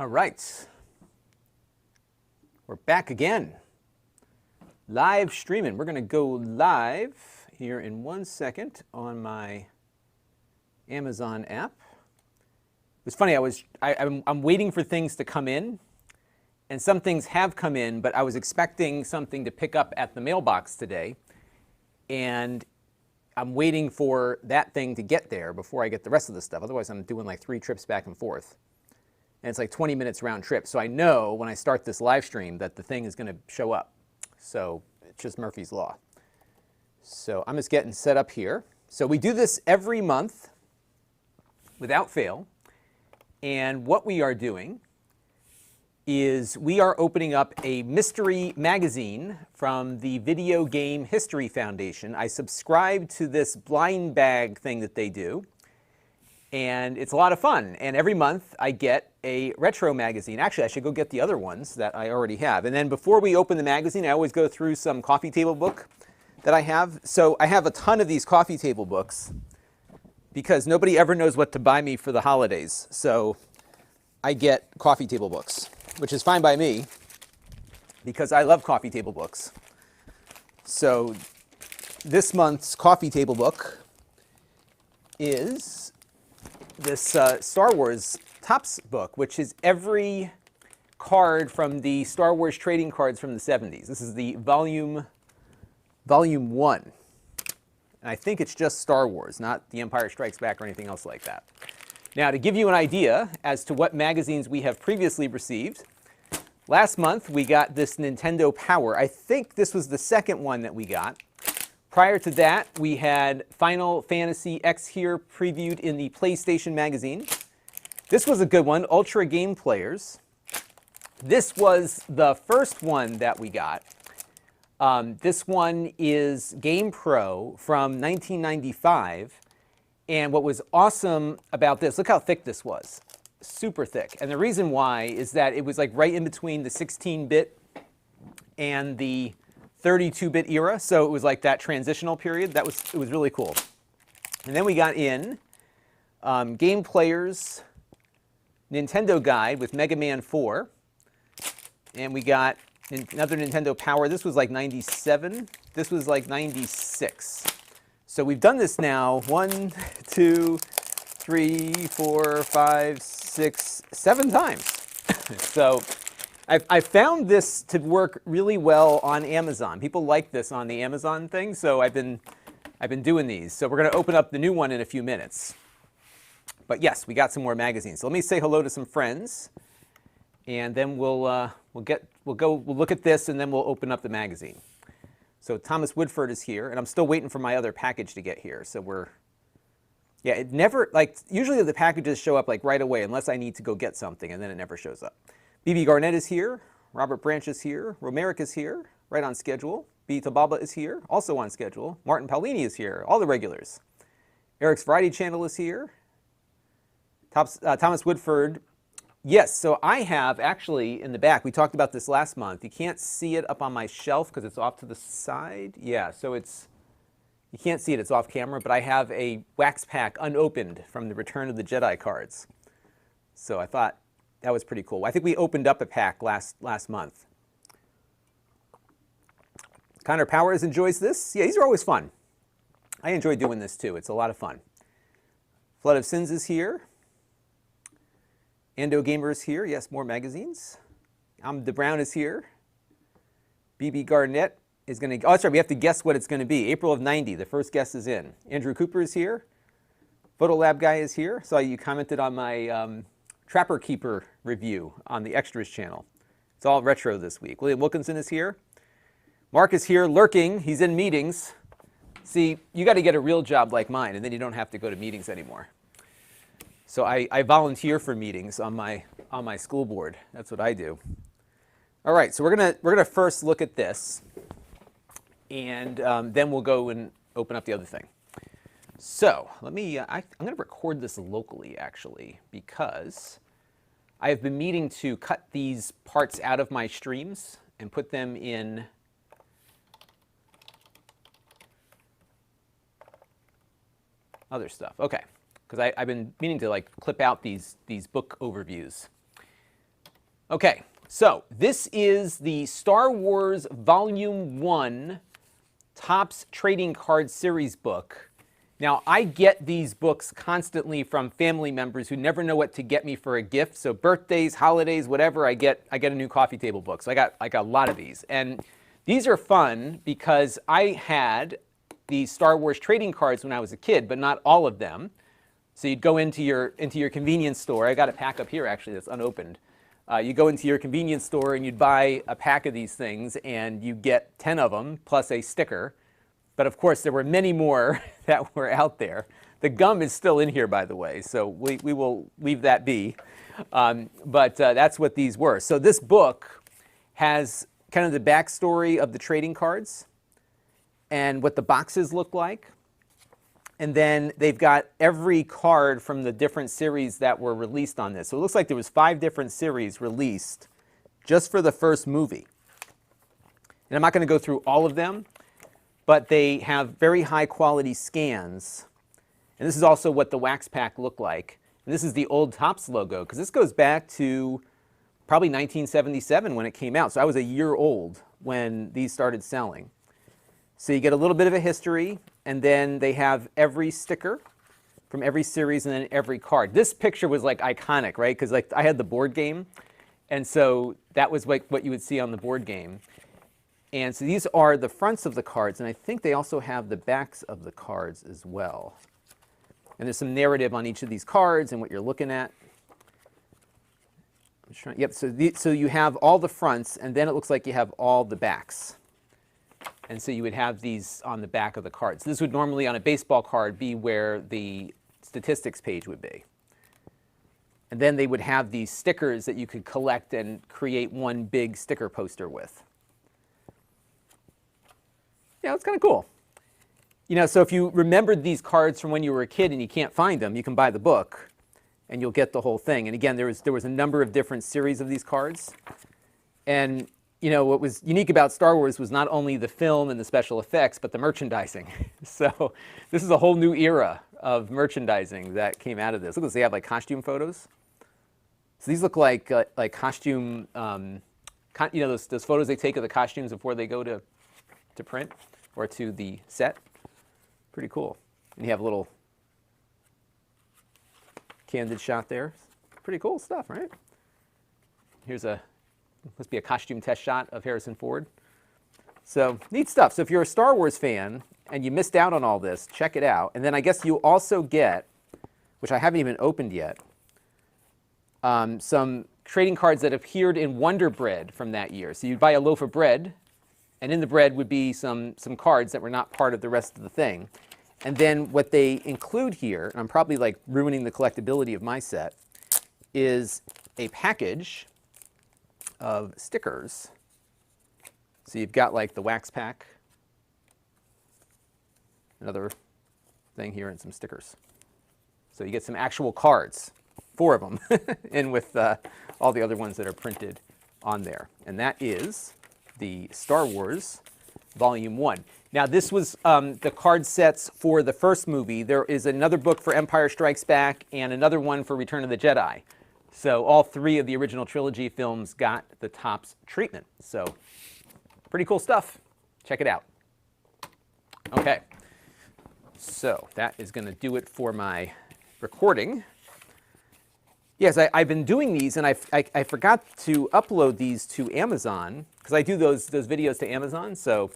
All right, we're back again. Live streaming. We're going to go live here in 1 second on my Amazon app. It was funny, I'm waiting for things to come in, and some things have come in, but I was expecting something to pick up at the mailbox today, and I'm waiting for that thing to get there before I get the rest of the stuff. Otherwise, I'm doing like 3 trips back and forth. And it's like 20 minutes round trip. So I know when I start this live stream that the thing is going to show up. So it's just Murphy's Law. So I'm just getting set up here. So we do this every month without fail. And what we are doing is we are opening up a mystery magazine from the Video Game History Foundation. I subscribe to this blind bag thing that they do. And it's a lot of fun. And every month I get a retro magazine. Actually, I should go get the other ones that I already have. And then before we open the magazine, I always go through some coffee table book that I have. So I have a ton of these coffee table books because nobody ever knows what to buy me for the holidays. So I get coffee table books, which is fine by me because I love coffee table books. So this month's coffee table book is this Star Wars Topps book, which is every card from the Star Wars trading cards from the 70s. This is the volume 1. And I think it's just Star Wars, not The Empire Strikes Back or anything else like that. Now, to give you an idea as to what magazines we have previously received, last month we got this Nintendo Power. I think this was the second one that we got. Prior to that, we had Final Fantasy X here previewed in the PlayStation magazine. This was a good one, Ultra Game Players. This was the first one that we got. This one is Game Pro from 1995. And what was awesome about this, look how thick this was. Super thick. And the reason why is that it was like right in between the 16-bit and the 32-bit era, so it was like that transitional period. It was really cool. And then we got in Game Players Nintendo Guide with Mega Man 4. And we got another Nintendo Power. This was like 97. This was like 96. So we've done this now 1, 2, 3, 4, 5, 6, 7 times. So I found this to work really well on Amazon. People like this on the Amazon thing, so I've been doing these. So we're going to open up the new one in a few minutes. But yes, we got some more magazines. So let me say hello to some friends, and then we'll look at this, and then we'll open up the magazine. So Thomas Woodford is here, and I'm still waiting for my other package to get here. So it never, like, usually the packages show up like right away unless I need to go get something, and then it never shows up. BB Garnett is here, Robert Branch is here, Romerick is here, right on schedule. B. Tababa is here, also on schedule. Martin Paulini is here, all the regulars. Eric's Variety Channel is here. Thomas Woodford, yes, so I have actually in the back, we talked about this last month. You can't see it up on my shelf because it's off to the side. Yeah, so you can't see it, it's off camera, but I have a wax pack unopened from the Return of the Jedi cards. So I thought that was pretty cool. I think we opened up a pack last month. Connor Powers enjoys this. Yeah, these are always fun. I enjoy doing this too. It's a lot of fun. Flood of Sins is here. Ando Gamer is here. Yes, more magazines. De Brown is here. BB Garnett is going to... Oh, that's right. We have to guess what it's going to be. April of 90. The first guess is in. Andrew Cooper is here. Photo Lab Guy is here. Saw you commented on my Trapper Keeper review on the Extras channel. It's all retro this week. William Wilkinson is here. Mark is here lurking. He's in meetings. See, you got to get a real job like mine, and then you don't have to go to meetings anymore. So I volunteer for meetings on my school board. That's what I do. All right, so we're gonna first look at this, and then we'll go and open up the other thing. So let me. I'm going to record this locally actually because I have been meaning to cut these parts out of my streams and put them in other stuff. Okay, because I've been meaning to like clip out these book overviews. Okay, so this is the Star Wars Volume 1 Topps Trading Card Series book. Now, I get these books constantly from family members who never know what to get me for a gift. So birthdays, holidays, whatever, I get a new coffee table book. So I got a lot of these. And these are fun because I had these Star Wars trading cards when I was a kid, but not all of them. So you'd go into your convenience store. I got a pack up here, actually, that's unopened. You go into your convenience store and you'd buy a pack of these things, and you get 10 of them plus a sticker. But of course, there were many more that were out there. The gum is still in here, by the way, so we will leave that be. But that's what these were. So this book has kind of the backstory of the trading cards and what the boxes look like. And then they've got every card from the different series that were released on this. So it looks like there was 5 different series released just for the first movie. And I'm not going to go through all of them, but they have very high quality scans. And this is also what the wax pack looked like. And this is the old Topps logo, because this goes back to probably 1977 when it came out. So I was a year old when these started selling. So you get a little bit of a history, and then they have every sticker from every series and then every card. This picture was like iconic, right? Because like I had the board game, and so that was like what you would see on the board game. And so these are the fronts of the cards, and I think they also have the backs of the cards as well. And there's some narrative on each of these cards and what you're looking at. I'm just trying, yep, so you have all the fronts, and then it looks like you have all the backs. And so you would have these on the back of the cards. This would normally, on a baseball card, be where the statistics page would be. And then they would have these stickers that you could collect and create one big sticker poster with. Yeah, it's kind of cool. You know, so if you remembered these cards from when you were a kid and you can't find them, you can buy the book and you'll get the whole thing. And again, there was a number of different series of these cards. And you know, what was unique about Star Wars was not only the film and the special effects, but the merchandising. So this is a whole new era of merchandising that came out of this. Look, they have like costume photos. So these look like costume, you know, those photos they take of the costumes before they go to print or to the set. Pretty cool. And you have a little candid shot there. Pretty cool stuff, right? Here's must be a costume test shot of Harrison Ford. So neat stuff. So if you're a Star Wars fan and you missed out on all this, check it out. And then I guess you also get, which I haven't even opened yet, some trading cards that appeared in Wonder Bread from that year. So you'd buy a loaf of bread, and in the bread would be some cards that were not part of the rest of the thing. And then what they include here, and I'm probably like ruining the collectability of my set, is a package of stickers. So you've got like the wax pack, another thing here, and some stickers. So you get some actual cards, 4 of them, in with all the other ones that are printed on there. And that is the Star Wars Volume 1. Now this was the card sets for the first movie. There is another book for Empire Strikes Back and another one for Return of the Jedi. So all 3 of the original trilogy films got the Topps treatment. So pretty cool stuff. Check it out. Okay, so that is going to do it for my recording. Yes, I've been doing these, and I forgot to upload these to Amazon, because I do those videos to Amazon, so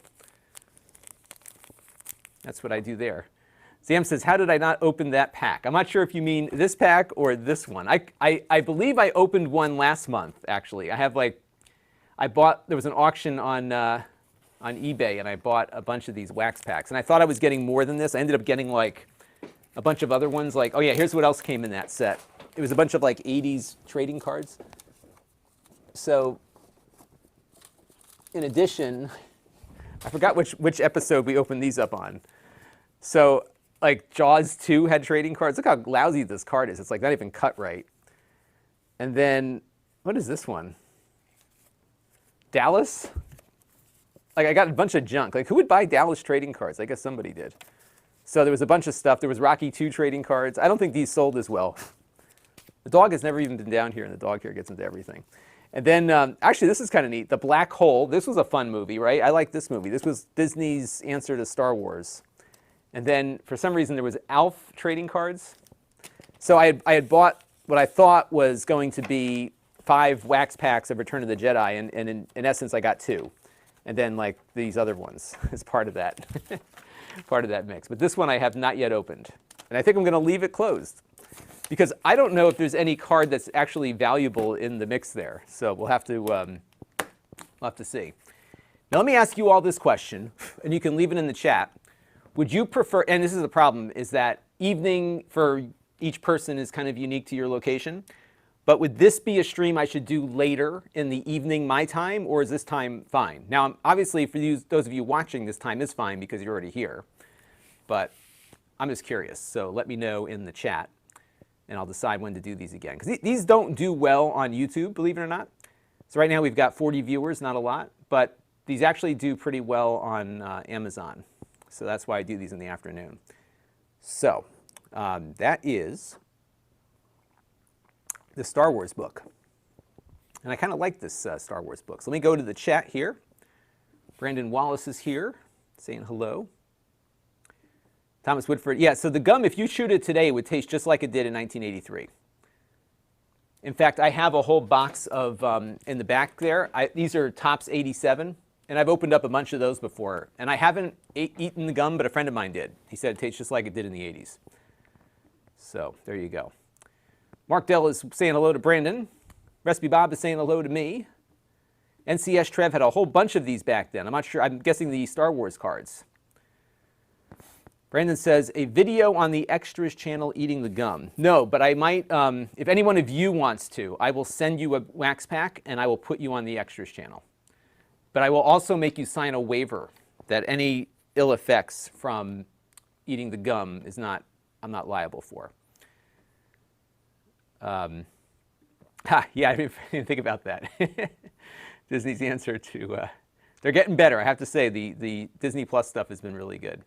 that's what I do there. Sam says, how did I not open that pack? I'm not sure if you mean this pack or this one. I believe I opened one last month, actually. I have like, there was an auction on eBay, and I bought a bunch of these wax packs. And I thought I was getting more than this. I ended up getting like a bunch of other ones. Like, oh yeah, here's what else came in that set. It was a bunch of like 80s trading cards. So in addition, I forgot which episode we opened these up on. So like Jaws 2 had trading cards. Look how lousy this card is. It's like not even cut right. And then, what is this one? Dallas? Like I got a bunch of junk. Like who would buy Dallas trading cards? I guess somebody did. So there was a bunch of stuff. There was Rocky 2 trading cards. I don't think these sold as well. The dog has never even been down here, and the dog here gets into everything. And then, actually, this is kind of neat. The Black Hole. This was a fun movie, right? I like this movie. This was Disney's answer to Star Wars. And then, for some reason, there was ALF trading cards. So I had bought what I thought was going to be 5 wax packs of Return of the Jedi, and in essence, I got 2. And then, like, these other ones as part of that, part of that mix. But this one I have not yet opened. And I think I'm going to leave it closed, because I don't know if there's any card that's actually valuable in the mix there. So we'll have to see. Now let me ask you all this question, and you can leave it in the chat. Would you prefer, and this is the problem, is that evening for each person is kind of unique to your location. But would this be a stream I should do later in the evening my time, or is this time fine? Now, obviously, for those of you watching, this time is fine because you're already here. But I'm just curious, so let me know in the chat, and I'll decide when to do these again. Because these don't do well on YouTube, believe it or not. So right now we've got 40 viewers, not a lot, but these actually do pretty well on Amazon. So that's why I do these in the afternoon. So that is the Star Wars book. And I kind of like this Star Wars book. So let me go to the chat here. Brandon Wallace is here, saying hello. Thomas Woodford, yeah, so the gum, if you chewed it today, it would taste just like it did in 1983. In fact, I have a whole box of, in the back there, these are Tops 87, and I've opened up a bunch of those before. And I haven't eaten the gum, but a friend of mine did. He said it tastes just like it did in the 80s. So there you go. Mark Dell is saying hello to Brandon. Recipe Bob is saying hello to me. NCS Trev had a whole bunch of these back then. I'm not sure, I'm guessing the Star Wars cards. Brandon says, a video on the extras channel eating the gum. No, but I might, if any one of you wants to, I will send you a wax pack and I will put you on the extras channel. But I will also make you sign a waiver that any ill effects from eating the gum is not, I'm not liable for. Yeah, I didn't think about that. Disney's answer to, they're getting better. I have to say, the Disney Plus stuff has been really good.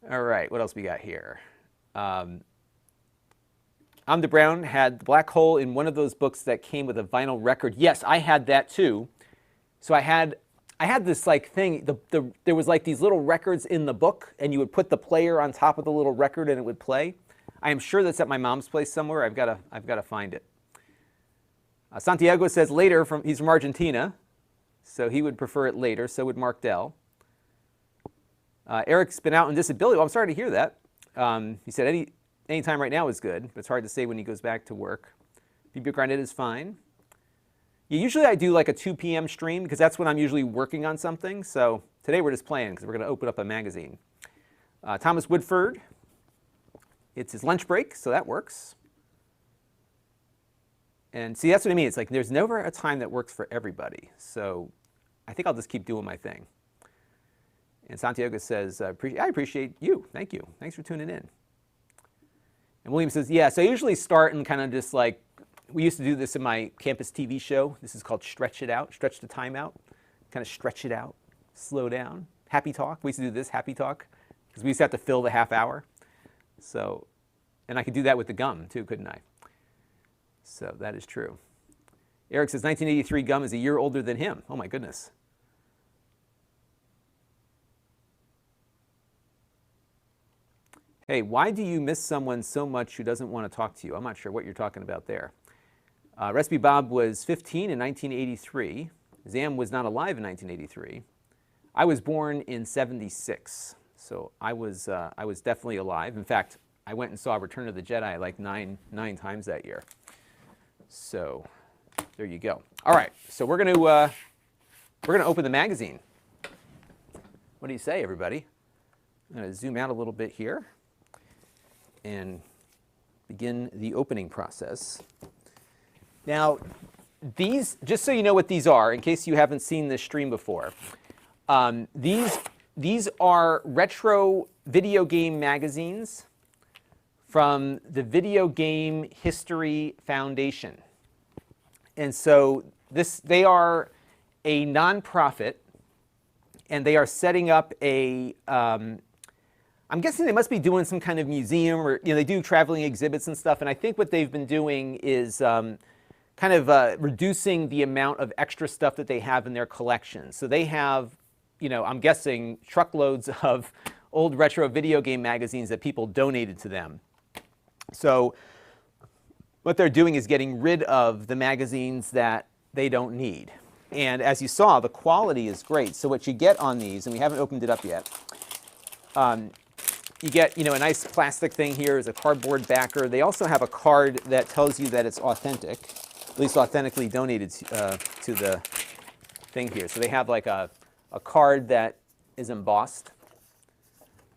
All right, what else we got here? Amda Brown had the Black Hole in one of those books that came with a vinyl record. Yes, I had that too. So I had this like thing, there was like these little records in the book, and you would put the player on top of the little record and it would play. I am sure that's at my mom's place somewhere. I've got to find it. Santiago says later, he's from Argentina, so he would prefer it later. So would Mark Dell. Eric's been out on disability. Well, I'm sorry to hear that. He said any time right now is good, but it's hard to say when he goes back to work. BB Garnett is fine. Yeah, usually I do like a 2 p.m. stream because that's when I'm usually working on something. So today we're just playing because we're going to open up a magazine. Thomas Woodford. It's his lunch break, so that works. And see, that's what I mean. It's like there's never a time that works for everybody. So I think I'll just keep doing my thing. And Santiago says, I appreciate you. Thank you. Thanks for tuning in. And William says, yeah, so I usually start and kind of just like, we used to do this in my campus TV show. This is called Stretch It Out, Stretch the Time Out. Kind of stretch it out, slow down. Happy Talk. We used to do this, Happy Talk, because we used to have to fill the half hour. So, and I could do that with the gum too, couldn't I? So that is true. Eric says 1983 gum is a year older than him. Oh my goodness. Hey, why do you miss someone so much who doesn't want to talk to you? I'm not sure what you're talking about there. Recipe Bob was 15 in 1983. Zam was not alive in 1983. I was born in 76, so I was definitely alive. In fact, I went and saw Return of the Jedi like nine times that year. So there you go. All right, so we're gonna open the magazine. What do you say, everybody? I'm gonna zoom out a little bit here and begin the opening process. Now, these, just so you know what these are, in case you haven't seen this stream before, these are retro video game magazines from the Video Game History Foundation. And so they are a nonprofit, and they are setting up a, I'm guessing they must be doing some kind of museum, or they do traveling exhibits and stuff. And I think what they've been doing is kind of reducing the amount of extra stuff that they have in their collection. So they have, I'm guessing truckloads of old retro video game magazines that people donated to them. So what they're doing is getting rid of the magazines that they don't need. And as you saw, the quality is great. So what you get on these, and we haven't opened it up yet, you get, a nice plastic thing here is a cardboard backer. They also have a card that tells you that it's authentic, at least authentically donated to the thing here. So they have like a card that is embossed.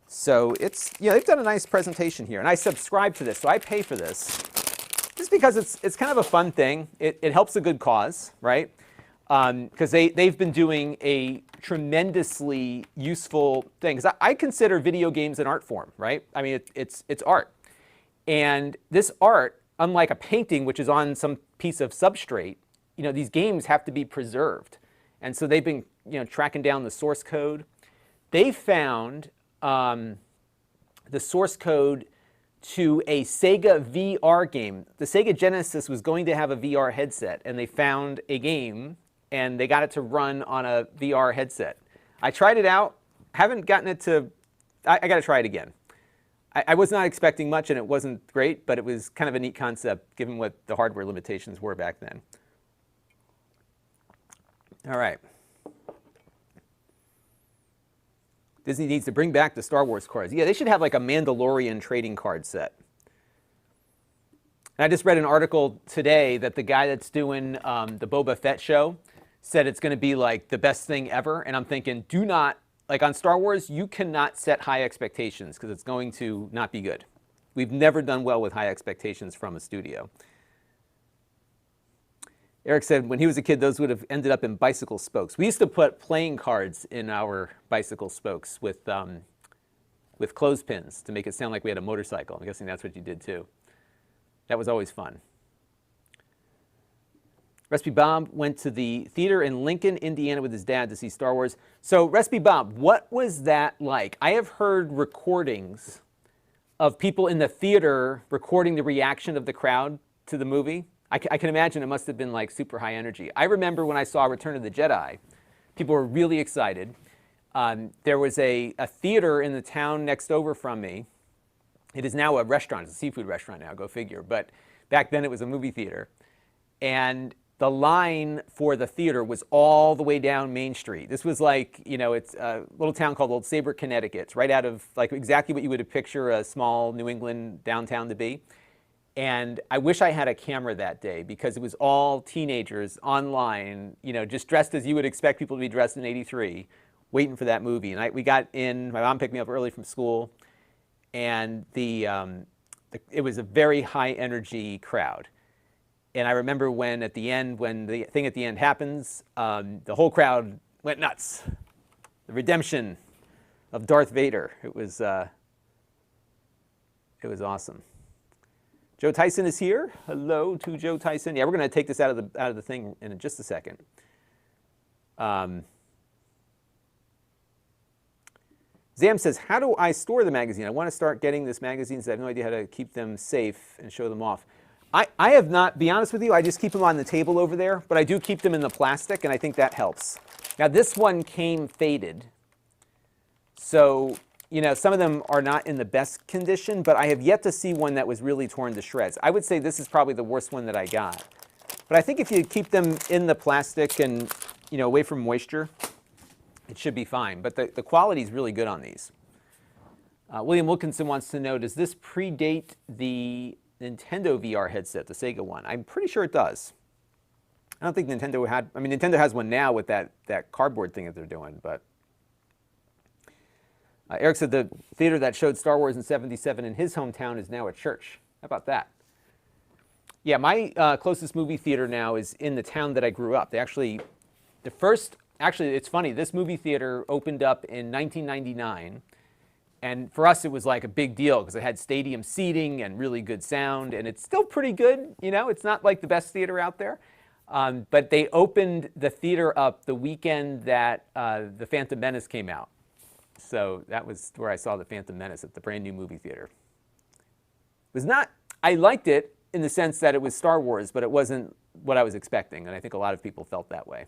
So it's, they've done a nice presentation here. And I subscribe to this, so I pay for this. Just because it's kind of a fun thing. It helps a good cause, right? Because they've been doing a tremendously useful thing. Because I consider video games an art form, right? I mean, it's art. And this art, unlike a painting, which is on some piece of substrate, these games have to be preserved. And so they've been, tracking down the source code. They found the source code to a Sega VR game. The Sega Genesis was going to have a VR headset, and they found a game, and they got it to run on a VR headset. I tried it out, haven't gotten it to, I got to try it again. I was not expecting much, and it wasn't great, but it was kind of a neat concept, given what the hardware limitations were back then. All right. Disney needs to bring back the Star Wars cards. Yeah, they should have like a Mandalorian trading card set. And I just read an article today that the guy that's doing the Boba Fett show said it's going to be like the best thing ever. And I'm thinking, do not, like on Star Wars, you cannot set high expectations because it's going to not be good. We've never done well with high expectations from a studio. Eric said when he was a kid, those would have ended up in bicycle spokes. We used to put playing cards in our bicycle spokes with clothespins to make it sound like we had a motorcycle. I'm guessing that's what you did too. That was always fun. Recipe Bob went to the theater in Lincoln, Indiana with his dad to see Star Wars. So Recipe Bob, what was that like? I have heard recordings of people in the theater recording the reaction of the crowd to the movie. I can imagine it must have been like super high energy. I remember when I saw Return of the Jedi, people were really excited. There was a theater in the town next over from me. It is now a restaurant. It's a seafood restaurant now, go figure. But back then it was a movie theater. And the line for the theater was all the way down Main Street. This was like, it's a little town called Old Saybrook, Connecticut. It's right out of like exactly what you would picture a small New England downtown to be. And I wish I had a camera that day because it was all teenagers online, just dressed as you would expect people to be dressed in '83, waiting for that movie. And we got in, my mom picked me up early from school, and it was a very high energy crowd. And I remember when at the end, when the thing at the end happens, the whole crowd went nuts. The redemption of Darth Vader. It was awesome. Joe Tyson is here. Hello to Joe Tyson. Yeah, we're going to take this out of the thing in just a second. Zam says, how do I store the magazine? I want to start getting this magazines. I have no idea how to keep them safe and show them off. I have not, be honest with you, I just keep them on the table over there, but I do keep them in the plastic, and I think that helps. Now, this one came faded. So, some of them are not in the best condition, but I have yet to see one that was really torn to shreds. I would say this is probably the worst one that I got. But I think if you keep them in the plastic and, away from moisture, it should be fine. But the quality is really good on these. William Wilkinson wants to know, does this predate the Nintendo VR headset, the Sega one? I'm pretty sure it does. I don't think Nintendo had, Nintendo has one now with that cardboard thing that they're doing, but. Eric said the theater that showed Star Wars in '77 in his hometown is now a church. How about that? Yeah, my closest movie theater now is in the town that I grew up. Actually, it's funny, this movie theater opened up in 1999. And for us, it was like a big deal because it had stadium seating and really good sound. And it's still pretty good. It's not like the best theater out there. But they opened the theater up the weekend that The Phantom Menace came out. So that was where I saw The Phantom Menace at the brand new movie theater. It was not, I liked it in the sense that it was Star Wars, but it wasn't what I was expecting, and I think a lot of people felt that way.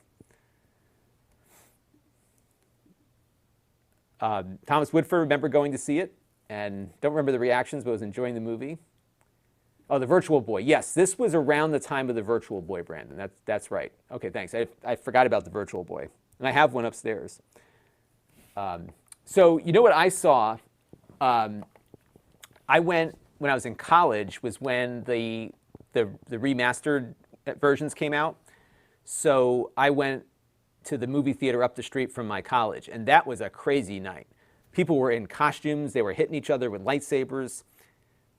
Thomas Woodford, remember going to see it, and don't remember the reactions, but was enjoying the movie. Oh, the Virtual Boy. Yes, this was around the time of the Virtual Boy, Brandon. That's right. Okay, thanks. I forgot about the Virtual Boy, and I have one upstairs. So you know what I saw? I went when I was in college. Was when the remastered versions came out. So I went to the movie theater up the street from my college, and that was a crazy night. People were in costumes. They were hitting each other with lightsabers.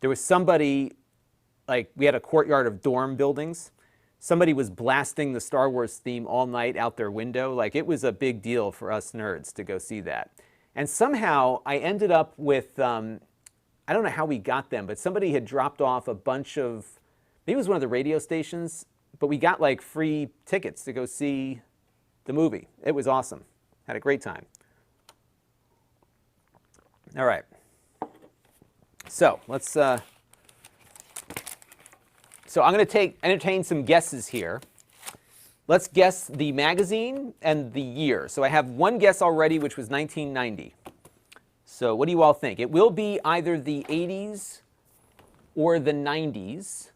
There was somebody, like, we had a courtyard of dorm buildings. Somebody was blasting the Star Wars theme all night out their window. Like, it was a big deal for us nerds to go see that. And somehow I ended up with, I don't know how we got them, but somebody had dropped off a bunch of, maybe it was one of the radio stations, but we got like free tickets to go see the movie. It was awesome. Had a great time. All right. So let's, so I'm going to entertain some guesses here. Let's guess the magazine and the year. So I have one guess already, which was 1990. So what do you all think? It will be either the 80s or the 90s,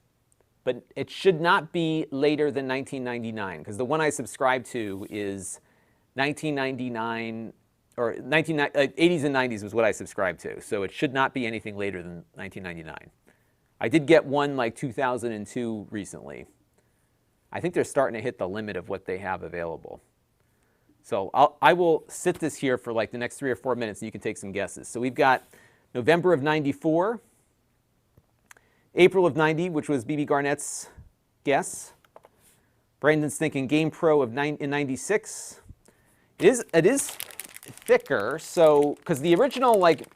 but it should not be later than 1999, because the one I subscribe to is 1999, or 80s and 90s was what I subscribed to. So it should not be anything later than 1999. I did get one like 2002 recently. I think they're starting to hit the limit of what they have available. So I will sit this here for like the next 3 or 4 minutes, and you can take some guesses. So we've got November of 94, April of 90, which was BB Garnett's guess. Brandon's thinking Game Pro in 96. It is thicker, so, because the original like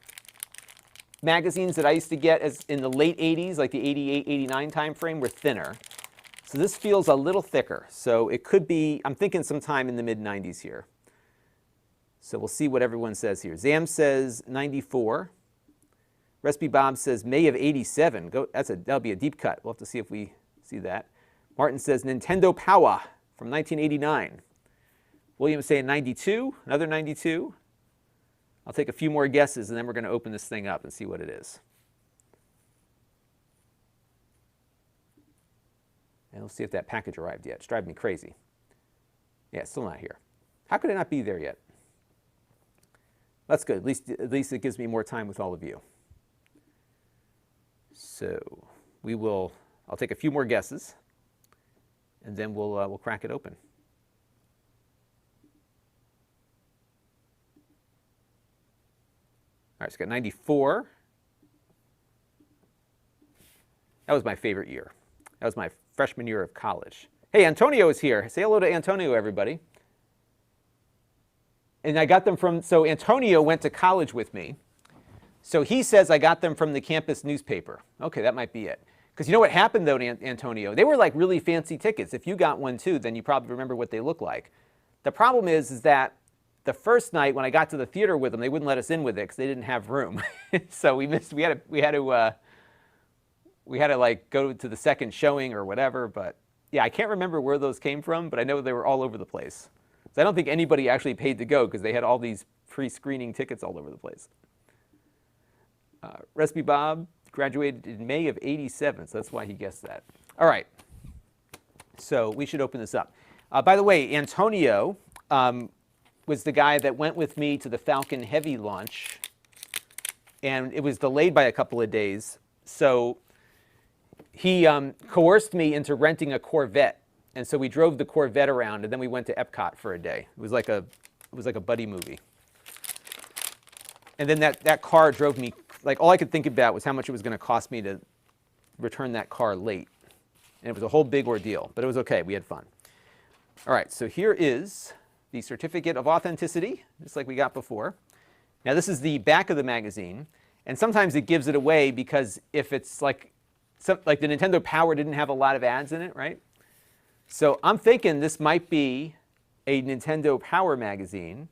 magazines that I used to get as in the late 80s, like the 88, 89 time frame, were thinner. So this feels a little thicker. So it could be, I'm thinking sometime in the mid-90s here. So we'll see what everyone says here. Zam says 94. Recipe Bob says May of 87. That'll be a deep cut. We'll have to see if we see that. Martin says Nintendo Power from 1989. William is saying 92, another 92. I'll take a few more guesses, and then we're going to open this thing up and see what it is. And we'll see if that package arrived yet. It's driving me crazy. Yeah, it's still not here. How could it not be there yet? That's good. At least it gives me more time with all of you. So I'll take a few more guesses, and then we'll crack it open. All right, so it's got 94. That was my favorite year. That was my freshman year of college. Hey, Antonio is here. Say hello to Antonio, everybody. And I got them from, so Antonio went to college with me. So he says I got them from the campus newspaper. Okay, that might be it. Because you know what happened, though, to Antonio? They were like really fancy tickets. If you got one, too, then you probably remember what they look like. The problem is that the first night when I got to the theater with them, they wouldn't let us in with it because they didn't have room. So we had to like go to the second showing or whatever. But yeah, I can't remember where those came from, but I know they were all over the place. So I don't think anybody actually paid to go because they had all these pre-screening tickets all over the place. Recipe Bob graduated in May of 87, so that's why he guessed that. All right, so we should open this up. By the way, Antonio was the guy that went with me to the Falcon Heavy launch, and it was delayed by a couple of days. So he coerced me into renting a Corvette, and so we drove the Corvette around, and then we went to Epcot for a day. It was like a buddy movie. And then that car drove me, like all I could think about was how much it was going to cost me to return that car late. And it was a whole big ordeal, but it was okay. We had fun. All right, so here is the certificate of authenticity, just like we got before. Now this is the back of the magazine, and sometimes it gives it away because if it's like the Nintendo Power didn't have a lot of ads in it, right? So I'm thinking this might be a Nintendo Power magazine.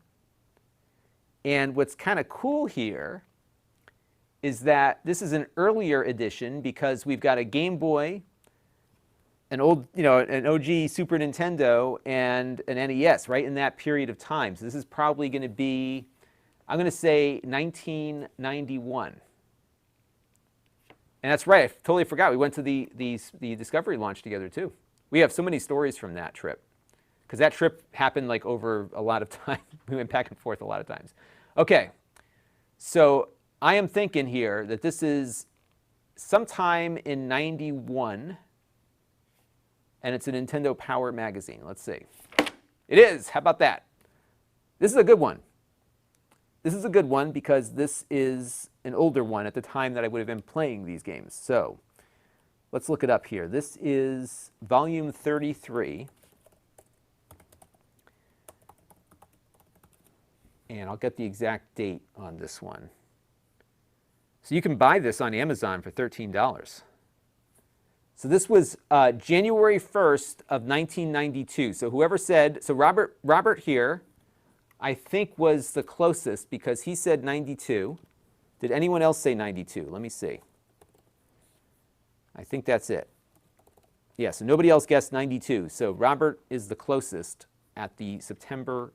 And what's kind of cool here is that this is an earlier edition because we've got a Game Boy, an old, an OG Super Nintendo and an NES, right in that period of time. So this is probably going to be, I'm going to say 1991. And that's right, I totally forgot. We went to the Discovery launch together too. We have so many stories from that trip, because that trip happened like over a lot of time. We went back and forth a lot of times. Okay, so I am thinking here that this is sometime in 91, and it's a Nintendo Power magazine. Let's see. It is. How about that? This is a good one. This is a good one because this is an older one at the time that I would have been playing these games. So let's look it up here. This is volume 33. And I'll get the exact date on this one. So you can buy this on Amazon for $13. So this was January 1st of 1992. So whoever said, so Robert here, I think was the closest because he said 92. Did anyone else say 92? Let me see. I think that's it. Yeah, so nobody else guessed 92. So Robert is the closest at the September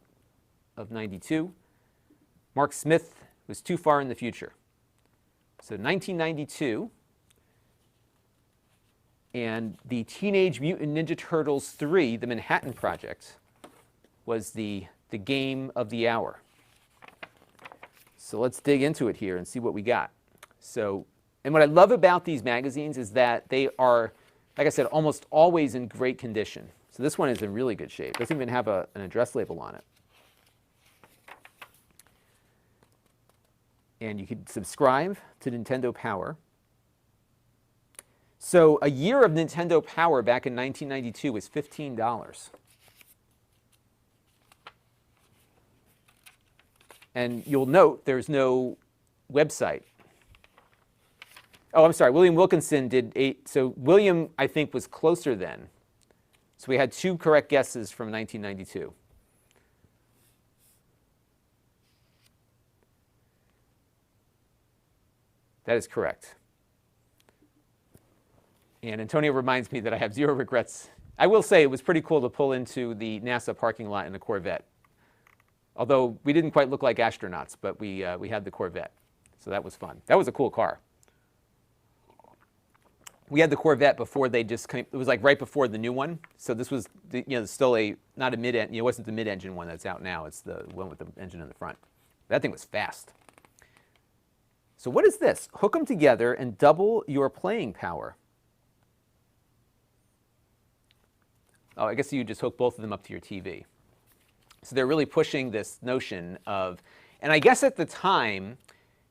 of 92. Mark Smith was too far in the future. So 1992. And the Teenage Mutant Ninja Turtles 3, the Manhattan Project, was the game of the hour. So let's dig into it here and see what we got. So, and what I love about these magazines is that they are, like I said, almost always in great condition. So this one is in really good shape. It doesn't even have an address label on it. And you could subscribe to Nintendo Power. So a year of Nintendo Power back in 1992 was $15. And you'll note there's no website. Oh, I'm sorry, William Wilkinson did 8. So William, I think, was closer then. So we had 2 correct guesses from 1992. That is correct. And Antonio reminds me that I have 0 regrets. I will say it was pretty cool to pull into the NASA parking lot in a Corvette. Although we didn't quite look like astronauts, but we had the Corvette. So that was fun. That was a cool car. We had the Corvette before they just came. It was like right before the new one. So this was, still not a mid-engine. It wasn't the mid-engine one that's out now. It's the one with the engine in the front. That thing was fast. So what is this? Hook them together and double your playing power. Oh, I guess you just hook both of them up to your TV. So they're really pushing this notion of, and I guess at the time,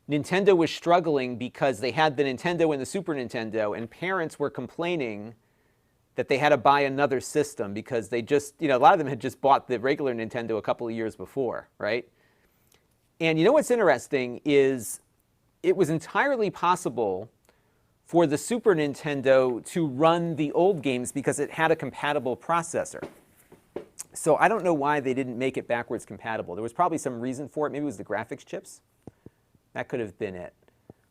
Nintendo was struggling because they had the Nintendo and the Super Nintendo, and parents were complaining that they had to buy another system because they just, a lot of them had just bought the regular Nintendo a couple of years before, right? And what's interesting is it was entirely possible for the Super Nintendo to run the old games because it had a compatible processor. So I don't know why they didn't make it backwards compatible. There was probably some reason for it. Maybe it was the graphics chips. That could have been it.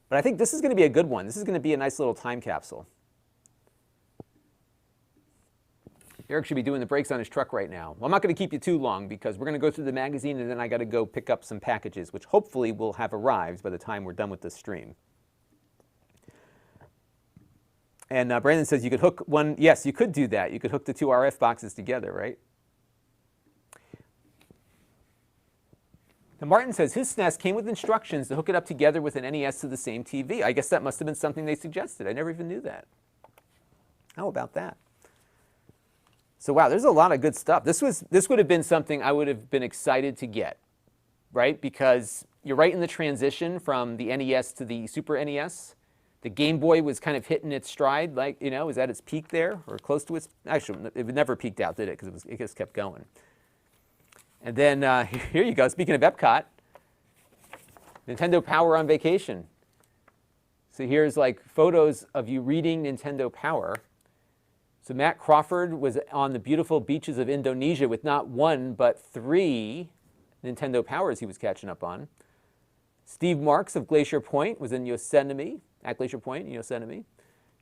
But I think this is going to be a good one. This is going to be a nice little time capsule. Eric should be doing the brakes on his truck right now. Well, I'm not going to keep you too long because we're going to go through the magazine and then I got to go pick up some packages, which hopefully will have arrived by the time we're done with this stream. And Brandon says you could hook one. Yes, you could do that. You could hook the 2 RF boxes together, right? Now Martin says his SNES came with instructions to hook it up together with an NES to the same TV. I guess that must have been something they suggested. I never even knew that. How about that? So wow, there's a lot of good stuff. This would have been something I would have been excited to get, right? Because you're right in the transition from the NES to the Super NES. The Game Boy was kind of hitting its stride, like, was at its peak there, or close to its, actually, it never peaked out, did it? Because it just kept going. And then here you go, speaking of Epcot, Nintendo Power on vacation. So here's like photos of you reading Nintendo Power. So Matt Crawford was on the beautiful beaches of Indonesia with not 1, but 3 Nintendo Powers he was catching up on. Steve Marks of Glacier Point was in Yosemite, at Glacier Point in Yosemite.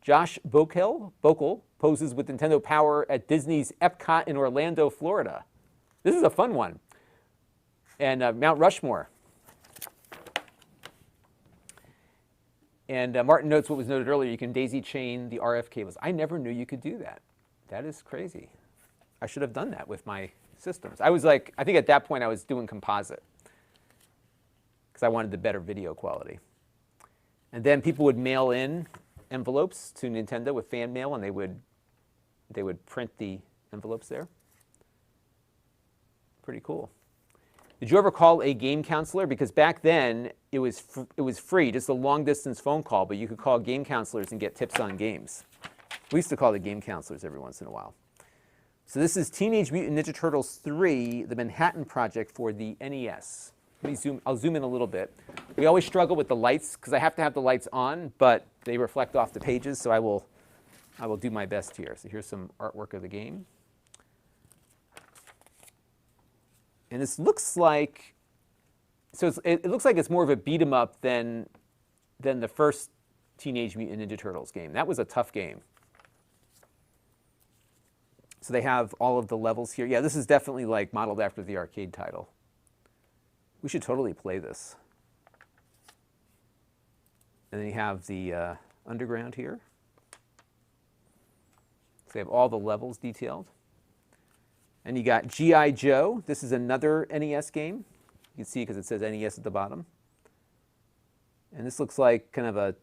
Josh Bokel poses with Nintendo Power at Disney's Epcot in Orlando, Florida. This is a fun one. And Mount Rushmore. And Martin notes what was noted earlier. You can daisy chain the RF cables. I never knew you could do that. That is crazy. I should have done that with my systems. I was like, I think at that point I was doing composite because I wanted the better video quality. And then people would mail in envelopes to Nintendo with fan mail, and they would print the envelopes there. Pretty cool. Did you ever call a game counselor? Because back then it was free, just a long distance phone call, but you could call game counselors and get tips on games. We used to call the game counselors every once in a while. So this is Teenage Mutant Ninja Turtles 3, the Manhattan Project for the NES. I'll zoom in a little bit. We always struggle with the lights because I have to have the lights on, but they reflect off the pages, so I will do my best here. So here's some artwork of the game. And this looks like, so it looks like it's more of a beat 'em up than the first Teenage Mutant Ninja Turtles game. That was a tough game. So they have all of the levels here. Yeah, this is definitely like modeled after the arcade title. We should totally play this. And then you have the underground here. So they have all the levels detailed. And you got G.I. Joe. This is another NES game. You can see because it says NES at the bottom. And this looks like kind of a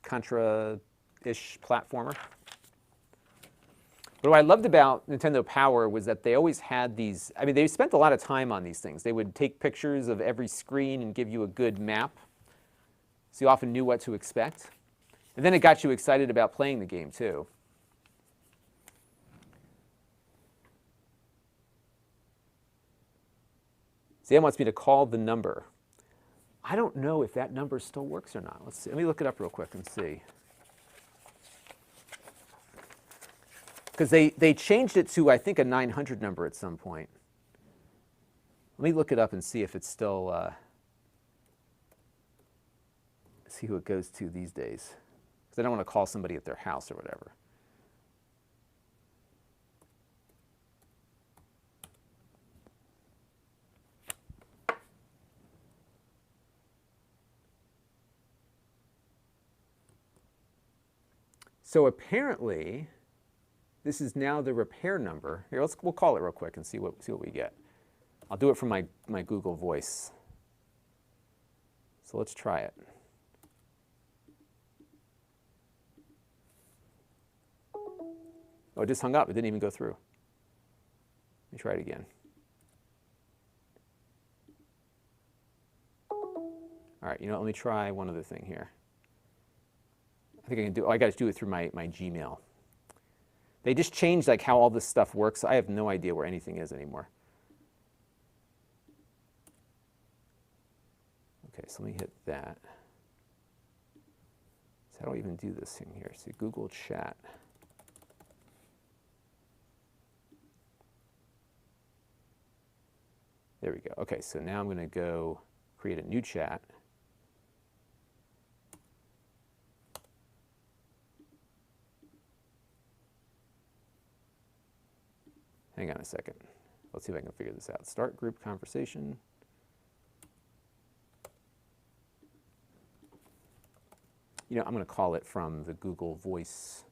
Contra-ish platformer. But what I loved about Nintendo Power was that they always had these, I mean, they spent a lot of time on these things. They would take pictures of every screen and give you a good map. So you often knew what to expect. And then it got you excited about playing the game, too. Sam wants me to call the number. I don't know if that number still works or not. Let's see. Let me look it up real quick and see. Because they changed it to, I think, a 900 number at some point. Let me look it up and see if it's still, see who it goes to these days. Because I don't want to call somebody at their house or whatever. So apparently, this is now the repair number. Here, we'll call it real quick and see what we get. I'll do it from my Google Voice. So let's try it. Oh, it just hung up. It didn't even go through. Let me try it again. All right, you know, let me try one other thing here. I think I can do, oh, I got to do it through my Gmail. They just changed like how all this stuff works. I have no idea where anything is anymore. Okay, so let me hit that. So how do I even do this thing here? So Google Chat. There we go. Okay, so now I'm going to go create a new chat. Hang on a second. Let's see if I can figure this out. Start group conversation. You know, I'm going to call it from the Google Voice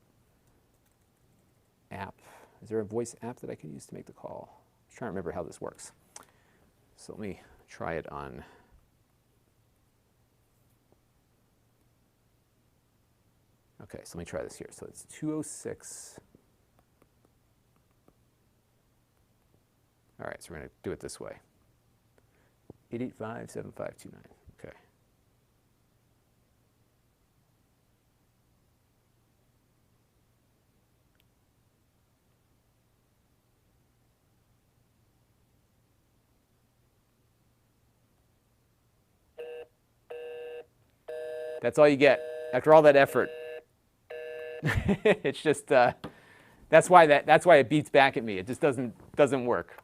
app. Is there a voice app that I can use to make the call? I'm trying to remember how this works. So let me try it on. Okay, so let me try this here. So it's 206. All right, so we're going to do it this way. 885-7529. Okay. That's all you get after all that effort. It's just that's why it beeps back at me. It just doesn't work.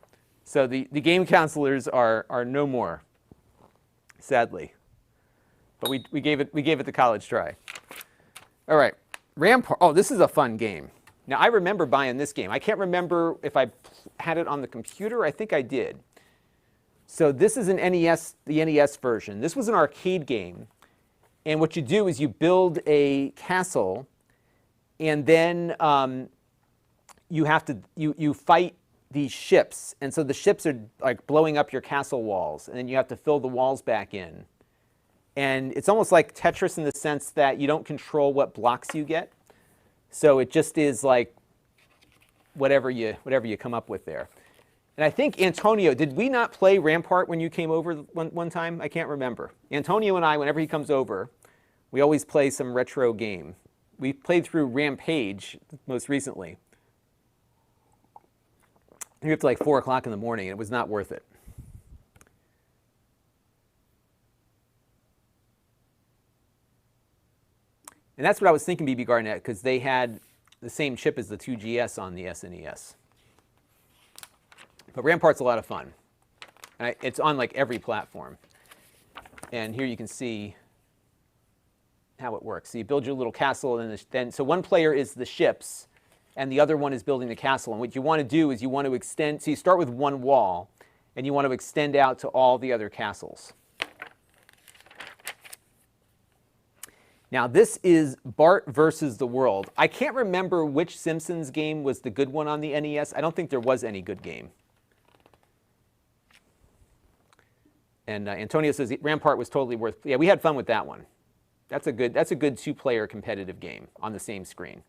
So the game counselors are no more, sadly. But we gave it the college try. All right, Rampart. Oh, this is a fun game. Now, I remember buying this game. I can't remember if I had it on the computer. I think I did. So this is an NES, the NES version. This was an arcade game. And what you do is you build a castle, and then you have to you fight these ships. And so the ships are like blowing up your castle walls, and then you have to fill the walls back in. And it's almost like Tetris in the sense that you don't control what blocks you get. So it just is like whatever you come up with there. And I think, Antonio, did we not play Rampart when you came over one time? I can't remember. Antonio and I, whenever he comes over, we always play some retro game. We played through Rampage most recently. We were up to like 4 o'clock in the morning, and it was not worth it. And that's what I was thinking, BB Garnett, because they had the same chip as the 2GS on the SNES. But Rampart's a lot of fun. It's on like every platform. And here you can see how it works. So you build your little castle, and so one player is the ships, and the other one is building the castle. And what you want to do is you want to extend. So you start with one wall, and you want to extend out to all the other castles. Now, this is Bart versus the World. I can't remember which Simpsons game was the good one on the NES. I don't think there was any good game. And Antonio says Rampart was totally worth. Yeah, we had fun with that one. That's a good two-player competitive game on the same screen.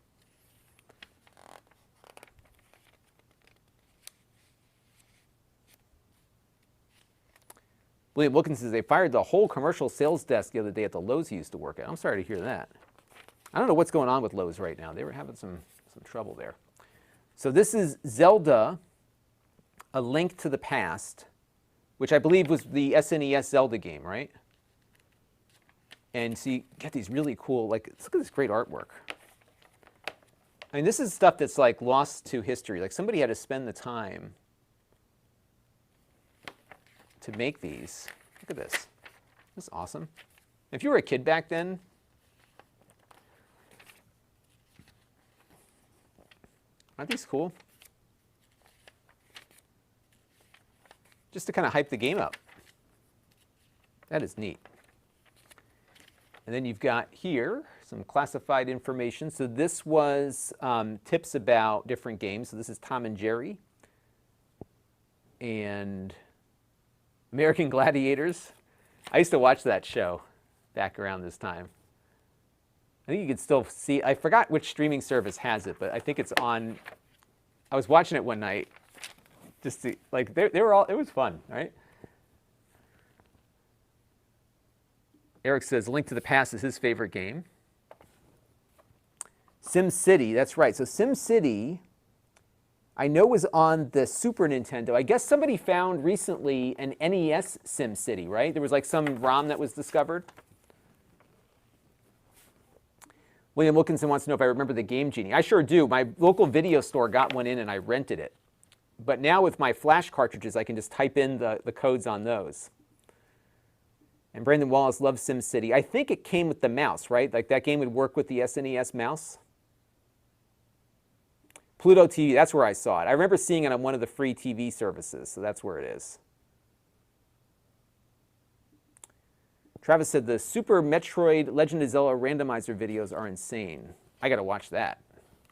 William Wilkins says they fired the whole commercial sales desk the other day at the Lowe's he used to work at. I'm sorry to hear that. I don't know what's going on with Lowe's right now. They were having some trouble there. So this is Zelda, A Link to the Past, which I believe was the SNES Zelda game, right? And so you get these really cool, like, look at this great artwork. I mean, this is stuff that's like lost to history. Like somebody had to spend the time to make these. Look at this. This is awesome. If you were a kid back then, aren't these cool? Just to kind of hype the game up. That is neat. And then you've got here some classified information. So this was tips about different games. So this is Tom and Jerry and American Gladiators. I used to watch that show back around this time. I think you could still see, I forgot which streaming service has it, but I think it's on, I was watching it one night just to, like, they were all, it was fun, right? Eric says, Link to the Past is his favorite game. SimCity, that's right. So SimCity, I know was on the Super Nintendo. I guess somebody found recently an NES SimCity, right? There was like some ROM that was discovered. William Wilkinson wants to know if I remember the Game Genie. I sure do. My local video store got one in and I rented it. But now with my flash cartridges, I can just type in the codes on those. And Brandon Wallace loves SimCity. I think it came with the mouse, right? Like that game would work with the SNES mouse. Pluto TV, that's where I saw it. I remember seeing it on one of the free TV services, so that's where it is. Travis said the Super Metroid Legend of Zelda randomizer videos are insane. I got to watch that.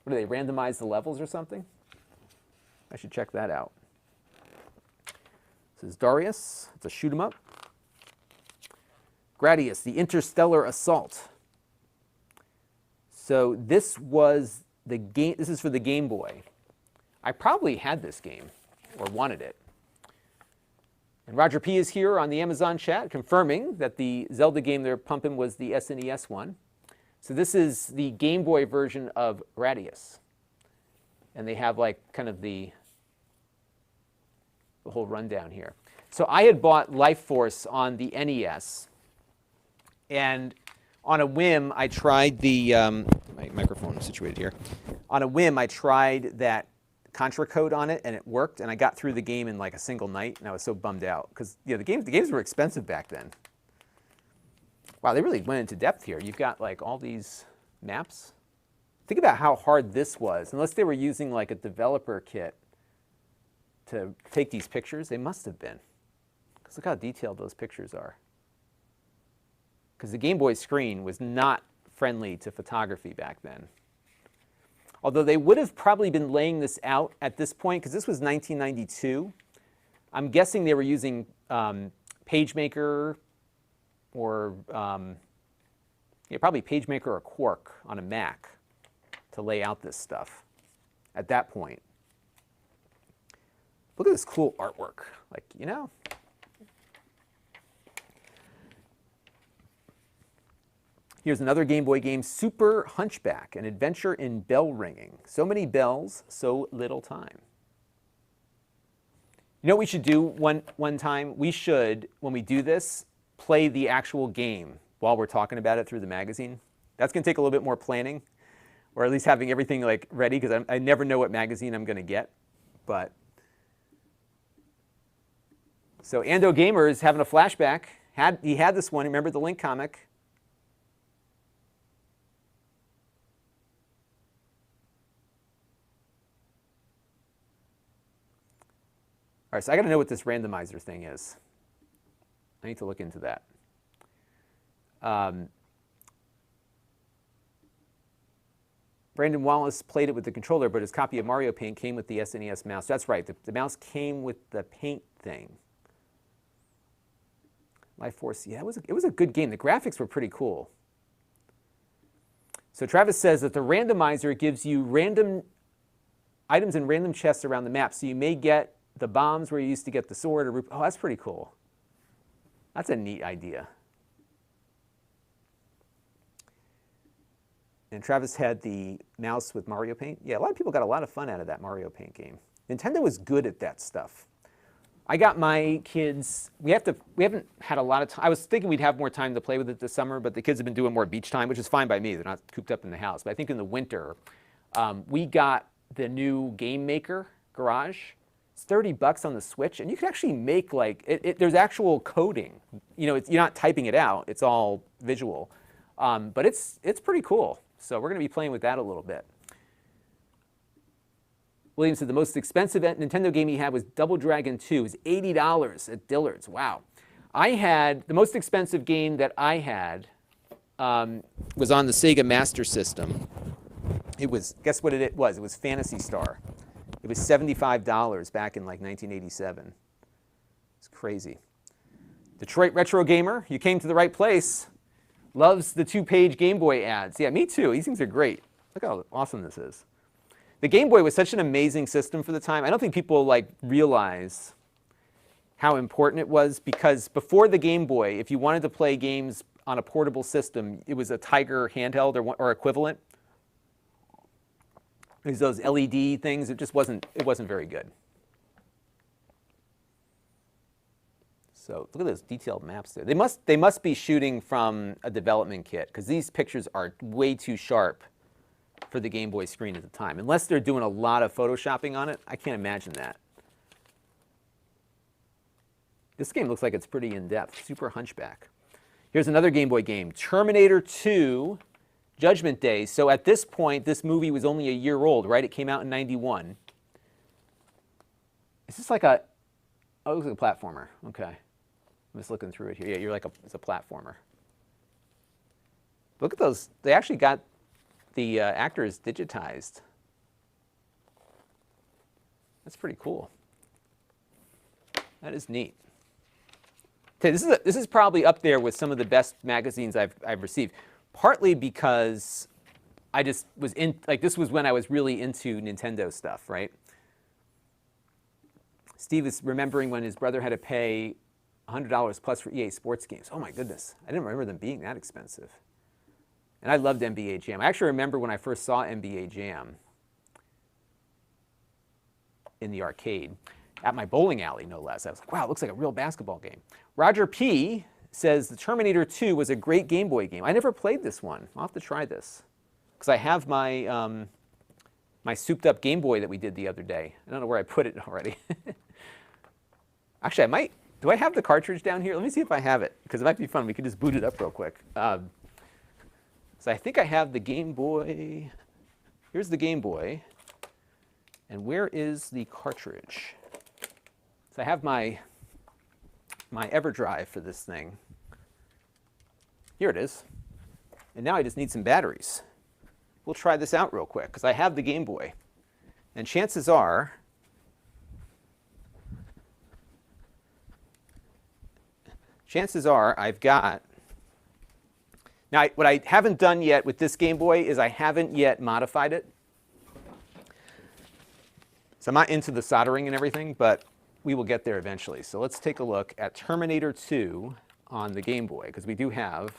What do they, randomize the levels or something? I should check that out. This is Darius. It's a shoot 'em up. Gradius, the Interstellar Assault. So this was the game. This is for the Game Boy. I probably had this game or wanted it. And Roger P is here on the Amazon chat confirming that the Zelda game they're pumping was the SNES one. So this is the Game Boy version of Gradius. And they have like kind of the whole rundown here. So I had bought Life Force on the NES. And on a whim, I tried the, my microphone is situated here. On a whim, I tried that Contra code on it, and it worked, and I got through the game in like a single night, and I was so bummed out, because the games were expensive back then. Wow, they really went into depth here. You've got like all these maps. Think about how hard this was. Unless they were using like a developer kit to take these pictures, they must have been. Because look how detailed those pictures are. Because the Game Boy screen was not friendly to photography back then. Although they would have probably been laying this out at this point, because this was 1992. I'm guessing they were using PageMaker or probably PageMaker or Quark on a Mac to lay out this stuff at that point. Look at this cool artwork. Like, you know. Here's another Game Boy game, Super Hunchback, an adventure in bell ringing. So many bells, so little time. You know what we should do one time? We should, when we do this, play the actual game while we're talking about it through the magazine. That's going to take a little bit more planning, or at least having everything like ready, because I never know what magazine I'm going to get. But so Ando Gamer is having a flashback. He had this one. Remember the Link comic? All right, so I got to know what this randomizer thing is. I need to look into that. Brandon Wallace played it with the controller, but his copy of Mario Paint came with the SNES mouse. That's right, the mouse came with the paint thing. Life Force, yeah, it was a good game. The graphics were pretty cool. So Travis says that the randomizer gives you random items in random chests around the map. So you may get the bombs where you used to get the sword. Or, oh, that's pretty cool. That's a neat idea. And Travis had the mouse with Mario Paint. Yeah, a lot of people got a lot of fun out of that Mario Paint game. Nintendo was good at that stuff. I got my kids, we haven't had a lot of time. I was thinking we'd have more time to play with it this summer, but the kids have been doing more beach time, which is fine by me. They're not cooped up in the house. But I think in the winter, we got the new Game Maker Garage. It's $30 on the Switch, and you can actually make like, there's actual coding. You know, you're not typing it out. It's all visual. But it's pretty cool. So we're going to be playing with that a little bit. William said the most expensive Nintendo game he had was Double Dragon 2. It was $80 at Dillard's. Wow. The most expensive game that I had was on the Sega Master System. It was, guess what it was? It was Phantasy Star. It was $75 back in like 1987. It's crazy. Detroit Retro Gamer, you came to the right place. Loves the 2-page Game Boy ads. Yeah, me too. These things are great. Look how awesome this is. The Game Boy was such an amazing system for the time. I don't think people like realize how important it was, because before the Game Boy, if you wanted to play games on a portable system, it was a Tiger handheld or equivalent. It was those LED things. It just wasn't very good. So look at those detailed maps there. They must be shooting from a development kit, because these pictures are way too sharp for the Game Boy screen at the time. Unless they're doing a lot of photoshopping on it, I can't imagine that. This game looks like it's pretty in-depth. Super Hunchback. Here's another Game Boy game, Terminator 2, Judgment Day. So at this point, this movie was only a year old, right? It came out in 91. Is this like a, oh, it looks like a platformer. Okay. I'm just looking through it here. Yeah, you're like it's a platformer. Look at those. They actually got the actors digitized. That's pretty cool. That is neat. Okay, this is probably up there with some of the best magazines I've received. Partly because I just was this was when I was really into Nintendo stuff, right? Steve is remembering when his brother had to pay $100 plus for EA Sports games. Oh my goodness, I didn't remember them being that expensive. And I loved NBA Jam. I actually remember when I first saw NBA Jam in the arcade, at my bowling alley, no less. I was like, wow, it looks like a real basketball game. Roger P. says the Terminator 2 was a great Game Boy game. I never played this one. I'll have to try this, because I have my my souped-up Game Boy that we did the other day. I don't know where I put it already. Actually, I might. Do I have the cartridge down here? Let me see if I have it, because it might be fun. We could just boot it up real quick. So I think I have the Game Boy. here's the Game Boy. And where is the cartridge? So I have my EverDrive for this thing. Here it is. And now I just need some batteries. We'll try this out real quick because I have the Game Boy. And chances are, I've got, now what I haven't done yet with this Game Boy is I haven't yet modified it. So I'm not into the soldering and everything, but we will get there eventually. So let's take a look at Terminator 2 on the Game Boy, because we do have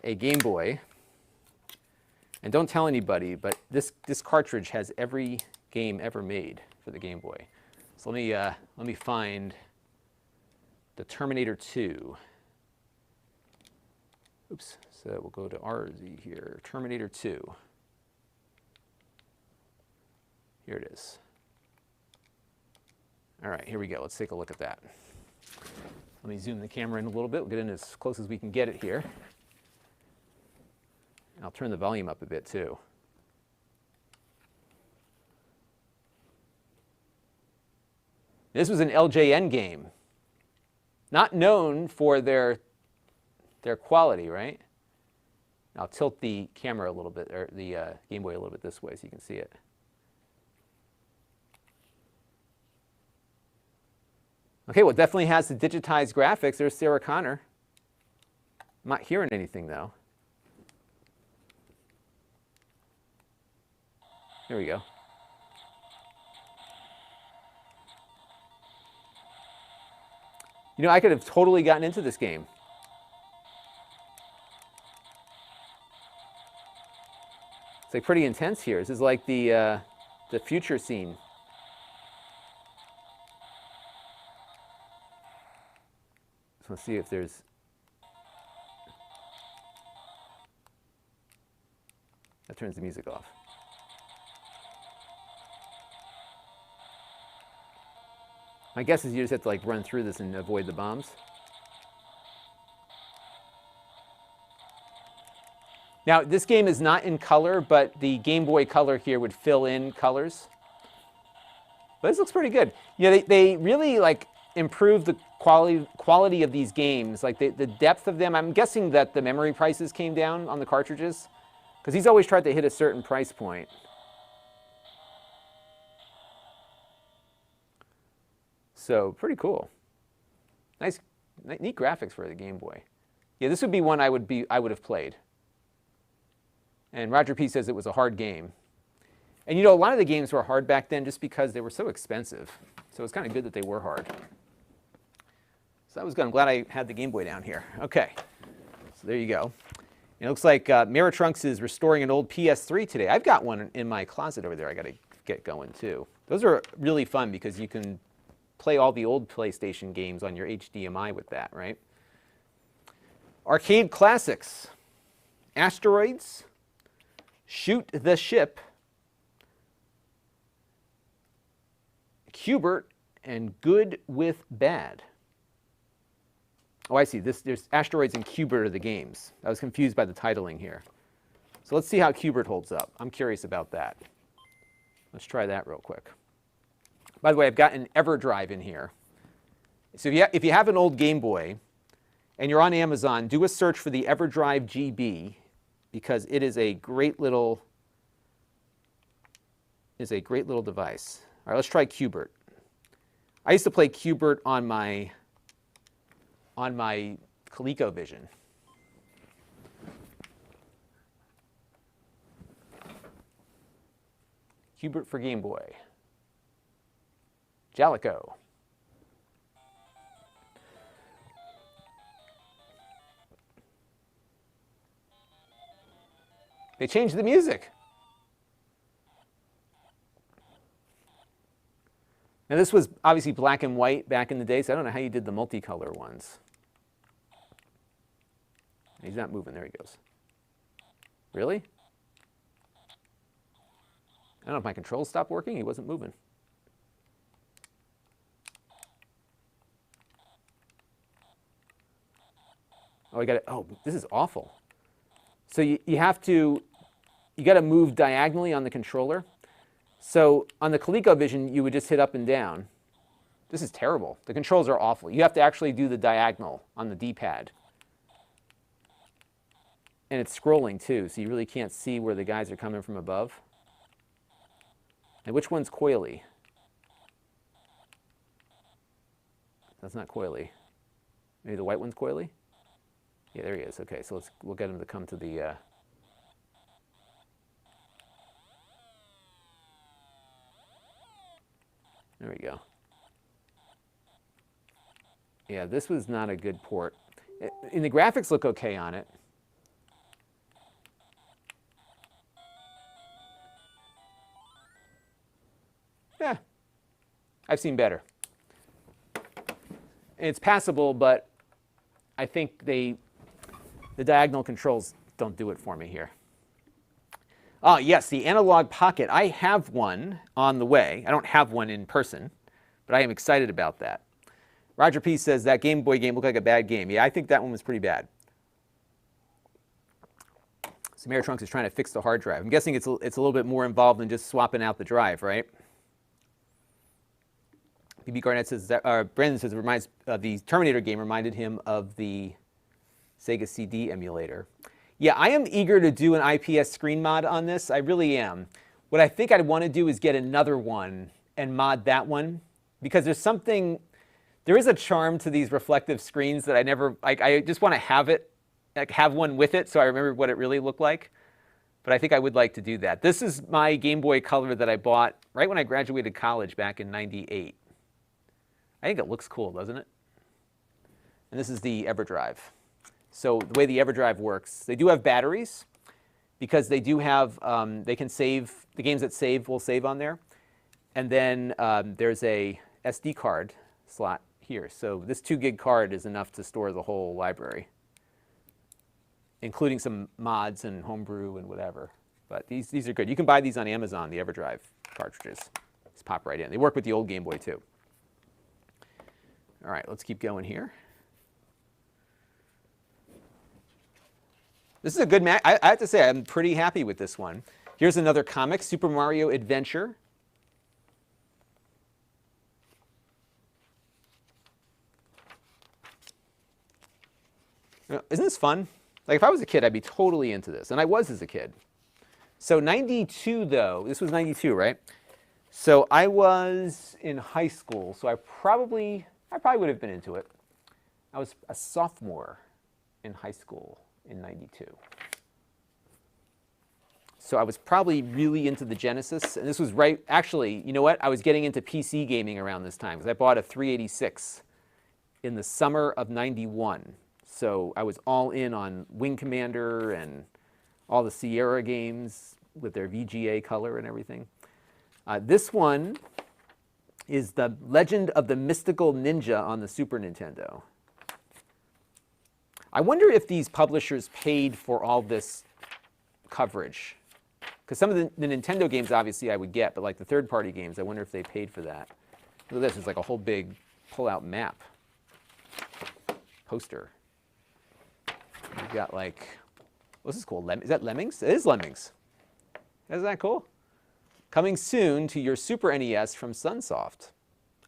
a Game Boy. And don't tell anybody, but this cartridge has every game ever made for the Game Boy. So let me find the Terminator 2. Oops. So we'll go to RZ here. Terminator 2. Here it is. All right, here we go. Let's take a look at that. Let me zoom the camera in a little bit. We'll get in as close as we can get it here. I'll turn the volume up a bit too. This was an LJN game. Not known for their quality, right? I'll tilt the camera a little bit, or the Game Boy a little bit this way so you can see it. Okay, well, it definitely has the digitized graphics. There's Sarah Connor. I'm not hearing anything, though. Here we go. You know, I could have totally gotten into this game. It's like pretty intense here. This is like the future scene. So let's see if there's. That turns the music off. My guess is you just have to like run through this and avoid the bombs. Now, this game is not in color, but the Game Boy Color here would fill in colors. But this looks pretty good. You know, they really like improved the quality of these games, like the depth of them. I'm guessing that the memory prices came down on the cartridges, because he's always tried to hit a certain price point. So pretty cool. Nice, neat graphics for the Game Boy. Yeah, this would be one I would have played. And Roger P says it was a hard game. And you know, a lot of the games were hard back then just because they were so expensive. So it's kind of good that they were hard. So that was good. I'm glad I had the Game Boy down here. Okay, so there you go. And it looks like Maratrunks is restoring an old PS3 today. I've got one in my closet over there. I got to get going too. Those are really fun because you can play all the old PlayStation games on your HDMI with that, right? Arcade classics. Asteroids, Shoot the Ship, Q*bert, and Good with Bad. Oh, I see. There's Asteroids and Q*bert are the games. I was confused by the titling here. So let's see how Q*bert holds up. I'm curious about that. Let's try that real quick. By the way, I've got an EverDrive in here. So if you have an old Game Boy and you're on Amazon, do a search for the EverDrive GB, because it is a great little device. All right, let's try Q*bert. I used to play Q*bert on my ColecoVision. Q*bert for Game Boy. Jalico. They changed the music. Now this was obviously black and white back in the day, so I don't know how you did the multicolor ones. He's not moving. There he goes. Really? I don't know if my controls stopped working. He wasn't moving. Oh, I got it. Oh, this is awful. So you have to you got to move diagonally on the controller. So on the ColecoVision, you would just hit up and down. This is terrible. The controls are awful. You have to actually do the diagonal on the D-pad. And it's scrolling too, so you really can't see where the guys are coming from above. And which one's coily? That's not coily. Maybe the white one's coily? Yeah, there he is. Okay, so we'll get him to come to the... There we go. Yeah, this was not a good port. And the graphics look okay on it. Yeah, I've seen better. It's passable, but I think the diagonal controls don't do it for me here. Oh, yes, the Analog Pocket. I have one on the way. I don't have one in person, but I am excited about that. Roger P. says that Game Boy game looked like a bad game. Yeah, I think that one was pretty bad. Samara Trunks is trying to fix the hard drive. I'm guessing it's a little bit more involved than just swapping out the drive, right? BB Garnett says that, Brandon says it reminds the Terminator game reminded him of the Sega CD emulator. Yeah, I am eager to do an IPS screen mod on this. I really am. What I think I'd want to do is get another one and mod that one, because there is a charm to these reflective screens that I just want to have it, like have one with it so I remember what it really looked like. But I think I would like to do that. This is my Game Boy Color that I bought right when I graduated college back in '98. I think it looks cool, doesn't it? And this is the EverDrive. So the way the EverDrive works, they do have batteries because they do have, they can save, the games that save will save on there. And then there's a SD card slot here. So this 2 gig card is enough to store the whole library, including some mods and homebrew and whatever. But these are good. You can buy these on Amazon, the EverDrive cartridges. Just pop right in. They work with the old Game Boy too. All right, let's keep going here. This is a good Mac. I have to say, I'm pretty happy with this one. Here's another comic, Super Mario Adventure. Isn't this fun? Like, if I was a kid, I'd be totally into this. And I was as a kid. So 92, though. This was 92, right? So I was in high school. So I probably would have been into it. I was a sophomore in high school in 92. So I was probably really into the Genesis. And this was right, actually, you know what? I was getting into PC gaming around this time because I bought a 386 in the summer of 91. So I was all in on Wing Commander and all the Sierra games with their VGA color and everything. This one is The Legend of the Mystical Ninja on the Super Nintendo. I wonder if these publishers paid for all this coverage. Because some of the Nintendo games, obviously, I would get, but like the third-party games, I wonder if they paid for that. Look at this. It's like a whole big pull-out map. Poster. You've got like, what's this called? Is that Lemmings? It is Lemmings. Isn't that cool? Coming soon to your Super NES from Sunsoft.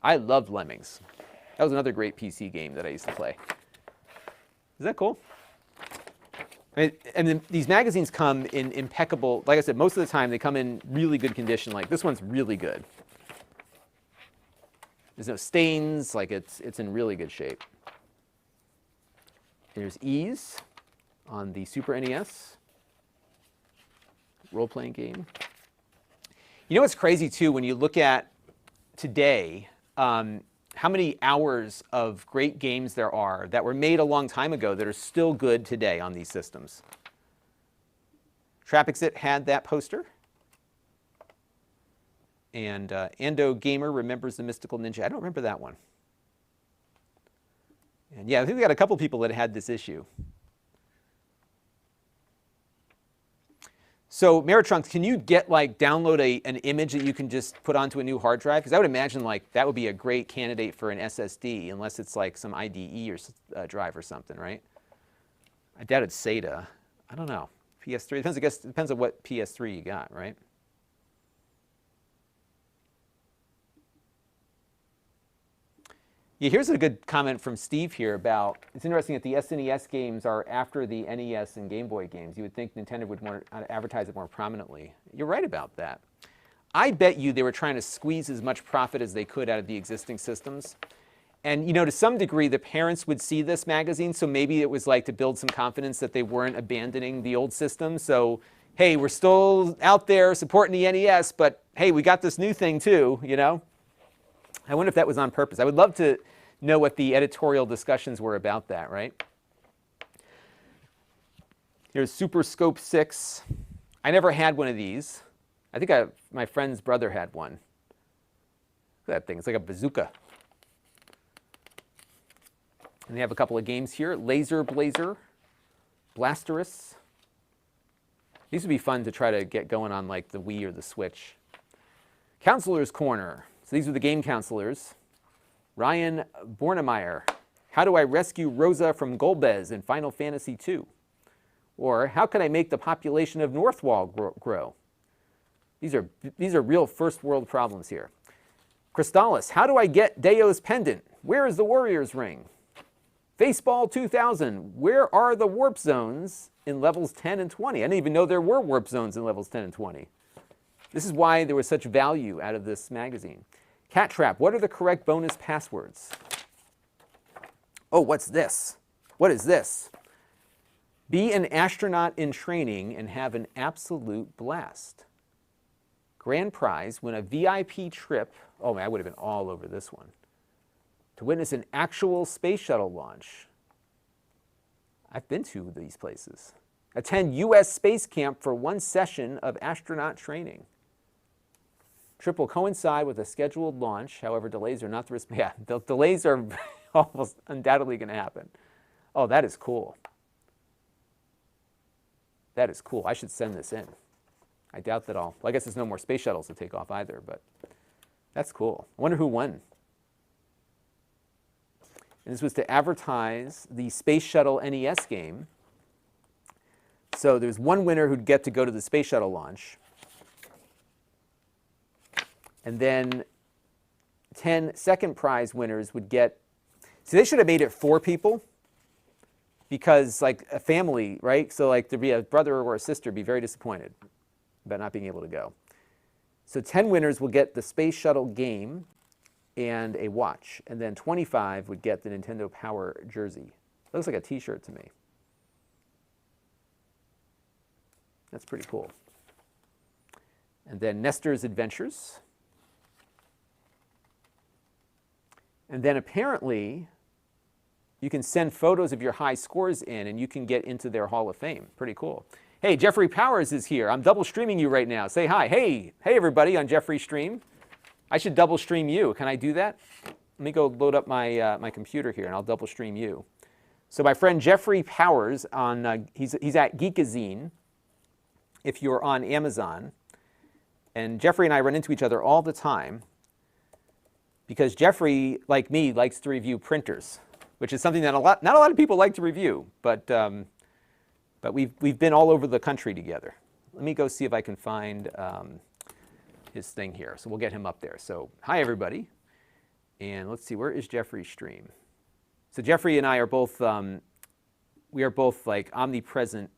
I loved Lemmings. That was another great PC game that I used to play. Is that cool? And then these magazines come in impeccable, like I said, most of the time they come in really good condition. Like this one's really good. There's no stains, like it's in really good shape. There's Ease on the Super NES. Role-playing game. You know what's crazy too, when you look at today, how many hours of great games there are that were made a long time ago that are still good today on these systems. Trapexit had that poster. And Ando Gamer remembers the Mystical Ninja. I don't remember that one. And yeah, I think we got a couple people that had this issue. So Meritrunks, can you get download an image that you can just put onto a new hard drive? Because I would imagine that would be a great candidate for an SSD, unless it's like some IDE or drive or something, right? I doubt it's SATA. I don't know. PS3. Depends, I guess, depends on what PS3 you got, right? Yeah, here's a good comment from Steve here about, it's interesting that the SNES games are after the NES and Game Boy games. You would think Nintendo would want to advertise it more prominently. You're right about that. I bet you they were trying to squeeze as much profit as they could out of the existing systems. And, you know, to some degree, the parents would see this magazine, so maybe it was like to build some confidence that they weren't abandoning the old system. So, hey, we're still out there supporting the NES, but hey, we got this new thing too, you know? I wonder if that was on purpose. I would love to know what the editorial discussions were about that, right? Here's Super Scope 6. I never had one of these. I think my friend's brother had one. Look at that thing. It's like a bazooka. And they have a couple of games here. Laser Blazer, Blasterus. These would be fun to try to get going on like the Wii or the Switch. Counselor's Corner. So these are the game counselors. Ryan Bornemeyer. How do I rescue Rosa from Golbez in Final Fantasy II? Or how can I make the population of Northwall grow? These are real first world problems here. Crystallis. How do I get Deo's pendant? Where is the Warrior's ring? Faceball 2000, where are the warp zones in levels 10 and 20? I didn't even know there were warp zones in levels 10 and 20. This is why there was such value out of this magazine. Cat Trap, what are the correct bonus passwords? Oh, what's this? What is this? Be an astronaut in training and have an absolute blast. Grand prize, win a VIP trip. Oh man, I would have been all over this one. To witness an actual space shuttle launch. I've been to these places. Attend U.S. space camp for 1 session of astronaut training. Trip will coincide with a scheduled launch. However, delays are not the risk. Yeah, the delays are almost undoubtedly going to happen. Oh, that is cool. That is cool. I should send this in. I doubt that well, I guess there's no more space shuttles to take off either, but that's cool. I wonder who won. And this was to advertise the Space Shuttle NES game. So there's one winner who'd get to go to the Space Shuttle launch. And then 10 second prize winners would get, see, they should have made it 4 people because like a family, right? So like there'd be a brother or a sister be very disappointed about not being able to go. So 10 winners will get the Space Shuttle game and a watch. And then 25 would get the Nintendo Power jersey. Looks like a t-shirt to me. That's pretty cool. And then Nestor's Adventures. And then apparently, you can send photos of your high scores in and you can get into their Hall of Fame. Pretty cool. Hey, Jeffrey Powers is here. I'm double streaming you right now. Say hi. Hey everybody on Jeffrey Stream. I should double stream you. Can I do that? Let me go load up my, my computer here and I'll double stream you. So my friend Jeffrey Powers, he's at Geekazine, if you're on Amazon. And Jeffrey and I run into each other all the time because Jeffrey, like me, likes to review printers, which is something that not a lot of people like to review, but we've been all over the country together. Let me go see if I can find his thing here. So we'll get him up there. So hi, everybody. And let's see, where is Jeffrey's stream? So Jeffrey and I are both, we are both like omnipresent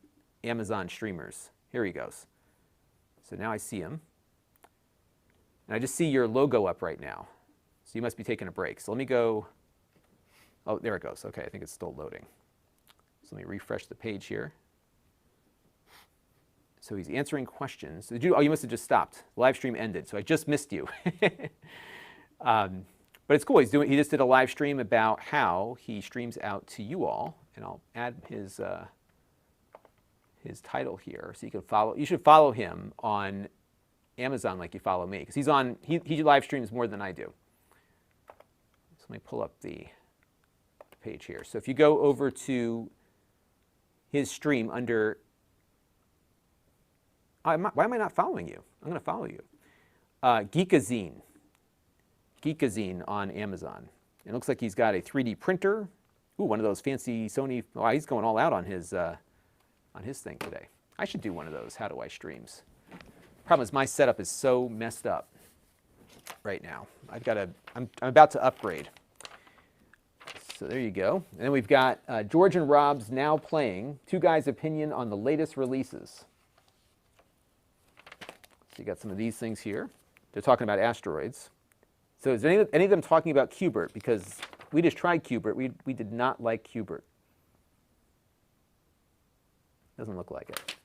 Amazon streamers. Here he goes. So now I see him. And I just see your logo up right now. So you must be taking a break. So let me go. Oh, there it goes. Okay, I think it's still loading. So let me refresh the page here. So he's answering questions. Oh, you must have just stopped. Live stream ended, so I just missed you. But it's cool. He just did a live stream about how he streams out to you all, and I'll add his title here so you can follow. You should follow him on Amazon like you follow me, because he live streams more than I do. So let me pull up the page here. So if you go over to his stream under, why am I not following you? I'm going to follow you. Geekazine on Amazon. It looks like he's got a 3D printer. Ooh, one of those fancy Sony. Oh, he's going all out on his thing today. I should do one of those How Do I streams. Problem is my setup is so messed up right now. I'm about to upgrade. So there you go. And then we've got George and Rob's Now Playing. Two guys' opinion on the latest releases. So you got some of these things here. They're talking about asteroids. So is any of them talking about Qbert? Because we just tried Qbert. We did not like Qbert. Doesn't look like it.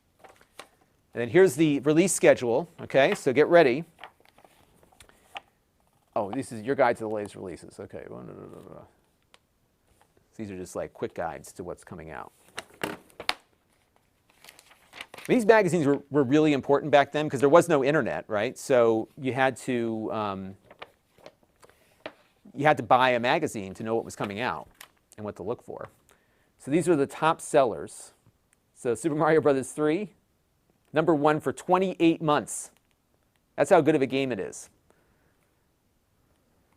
And then here's the release schedule. Okay, so get ready. Oh, this is your guide to the latest releases. Okay. These are just like quick guides to what's coming out. These magazines were really important back then because there was no internet, right? So you had to buy a magazine to know what was coming out and what to look for. So these are the top sellers. So Super Mario Bros. 3, #1 for 28 months. That's how good of a game it is.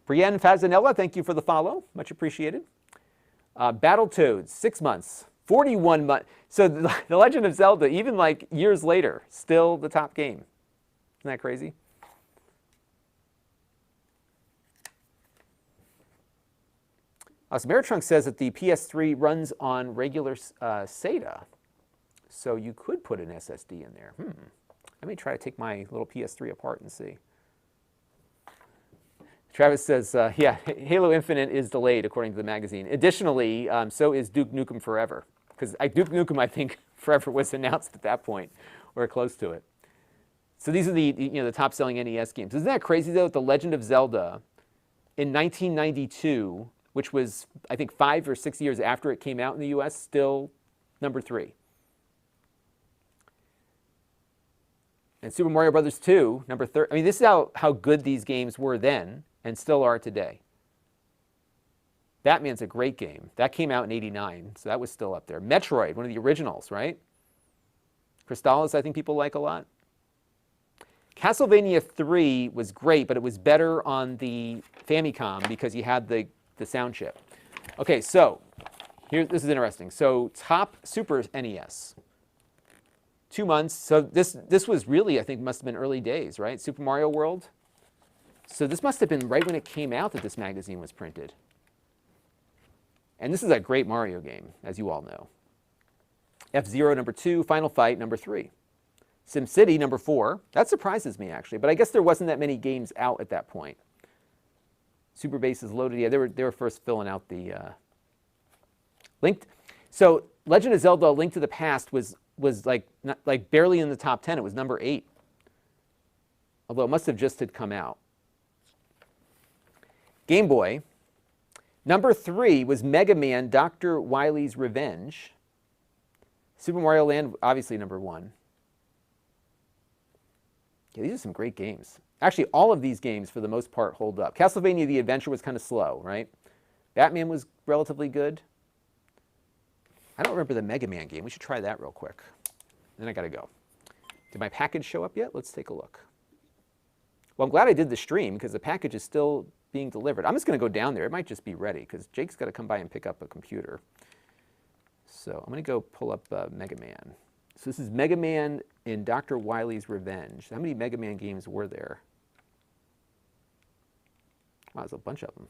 Brienne Fazanella, thank you for the follow. Much appreciated. Battletoads, 6 months. 41 months. So The Legend of Zelda, even like years later, still the top game. Isn't that crazy? So Meritrunk says that the PS3 runs on regular SATA. So you could put an SSD in there. Let me try to take my little PS3 apart and see. Travis says, yeah, Halo Infinite is delayed, according to the magazine. Additionally, so is Duke Nukem Forever. Because Duke Nukem, I think, Forever was announced at that point, or close to it. So these are the top-selling NES games. Isn't that crazy, though, that The Legend of Zelda, in 1992, which was, I think, 5 or 6 years after it came out in the US, still #3. And Super Mario Bros. 2, #3. I mean, this is how good these games were then and still are today. Batman's a great game. That came out in '89, so that was still up there. Metroid, one of the originals, right? Crystallis, I think people like a lot. Castlevania 3 was great, but it was better on the Famicom because you had the sound chip. Okay, so this is interesting. So top Super NES. 2 months. So this was really, I think, must have been early days, right? Super Mario World. So this must have been right when it came out that this magazine was printed. And this is a great Mario game, as you all know. F-Zero #2, Final Fight #3. SimCity #4. That surprises me, actually. But I guess there wasn't that many games out at that point. Super Bases Loaded. Yeah, they were first filling out the linked. So Legend of Zelda: Link to the Past was like barely in the top 10. It was #8. Although it must have just had come out. Game Boy. #3 was Mega Man Dr. Wily's Revenge. Super Mario Land, obviously #1. Yeah, these are some great games. Actually, all of these games, for the most part, hold up. Castlevania The Adventure was kind of slow, right? Batman was relatively good. I don't remember the Mega Man game. We should try that real quick. Then I got to go. Did my package show up yet? Let's take a look. Well, I'm glad I did the stream because the package is still being delivered. I'm just going to go down there. It might just be ready because Jake's got to come by and pick up a computer. So I'm going to go pull up Mega Man. So this is Mega Man in Dr. Wily's Revenge. How many Mega Man games were there? Wow, there's a bunch of them.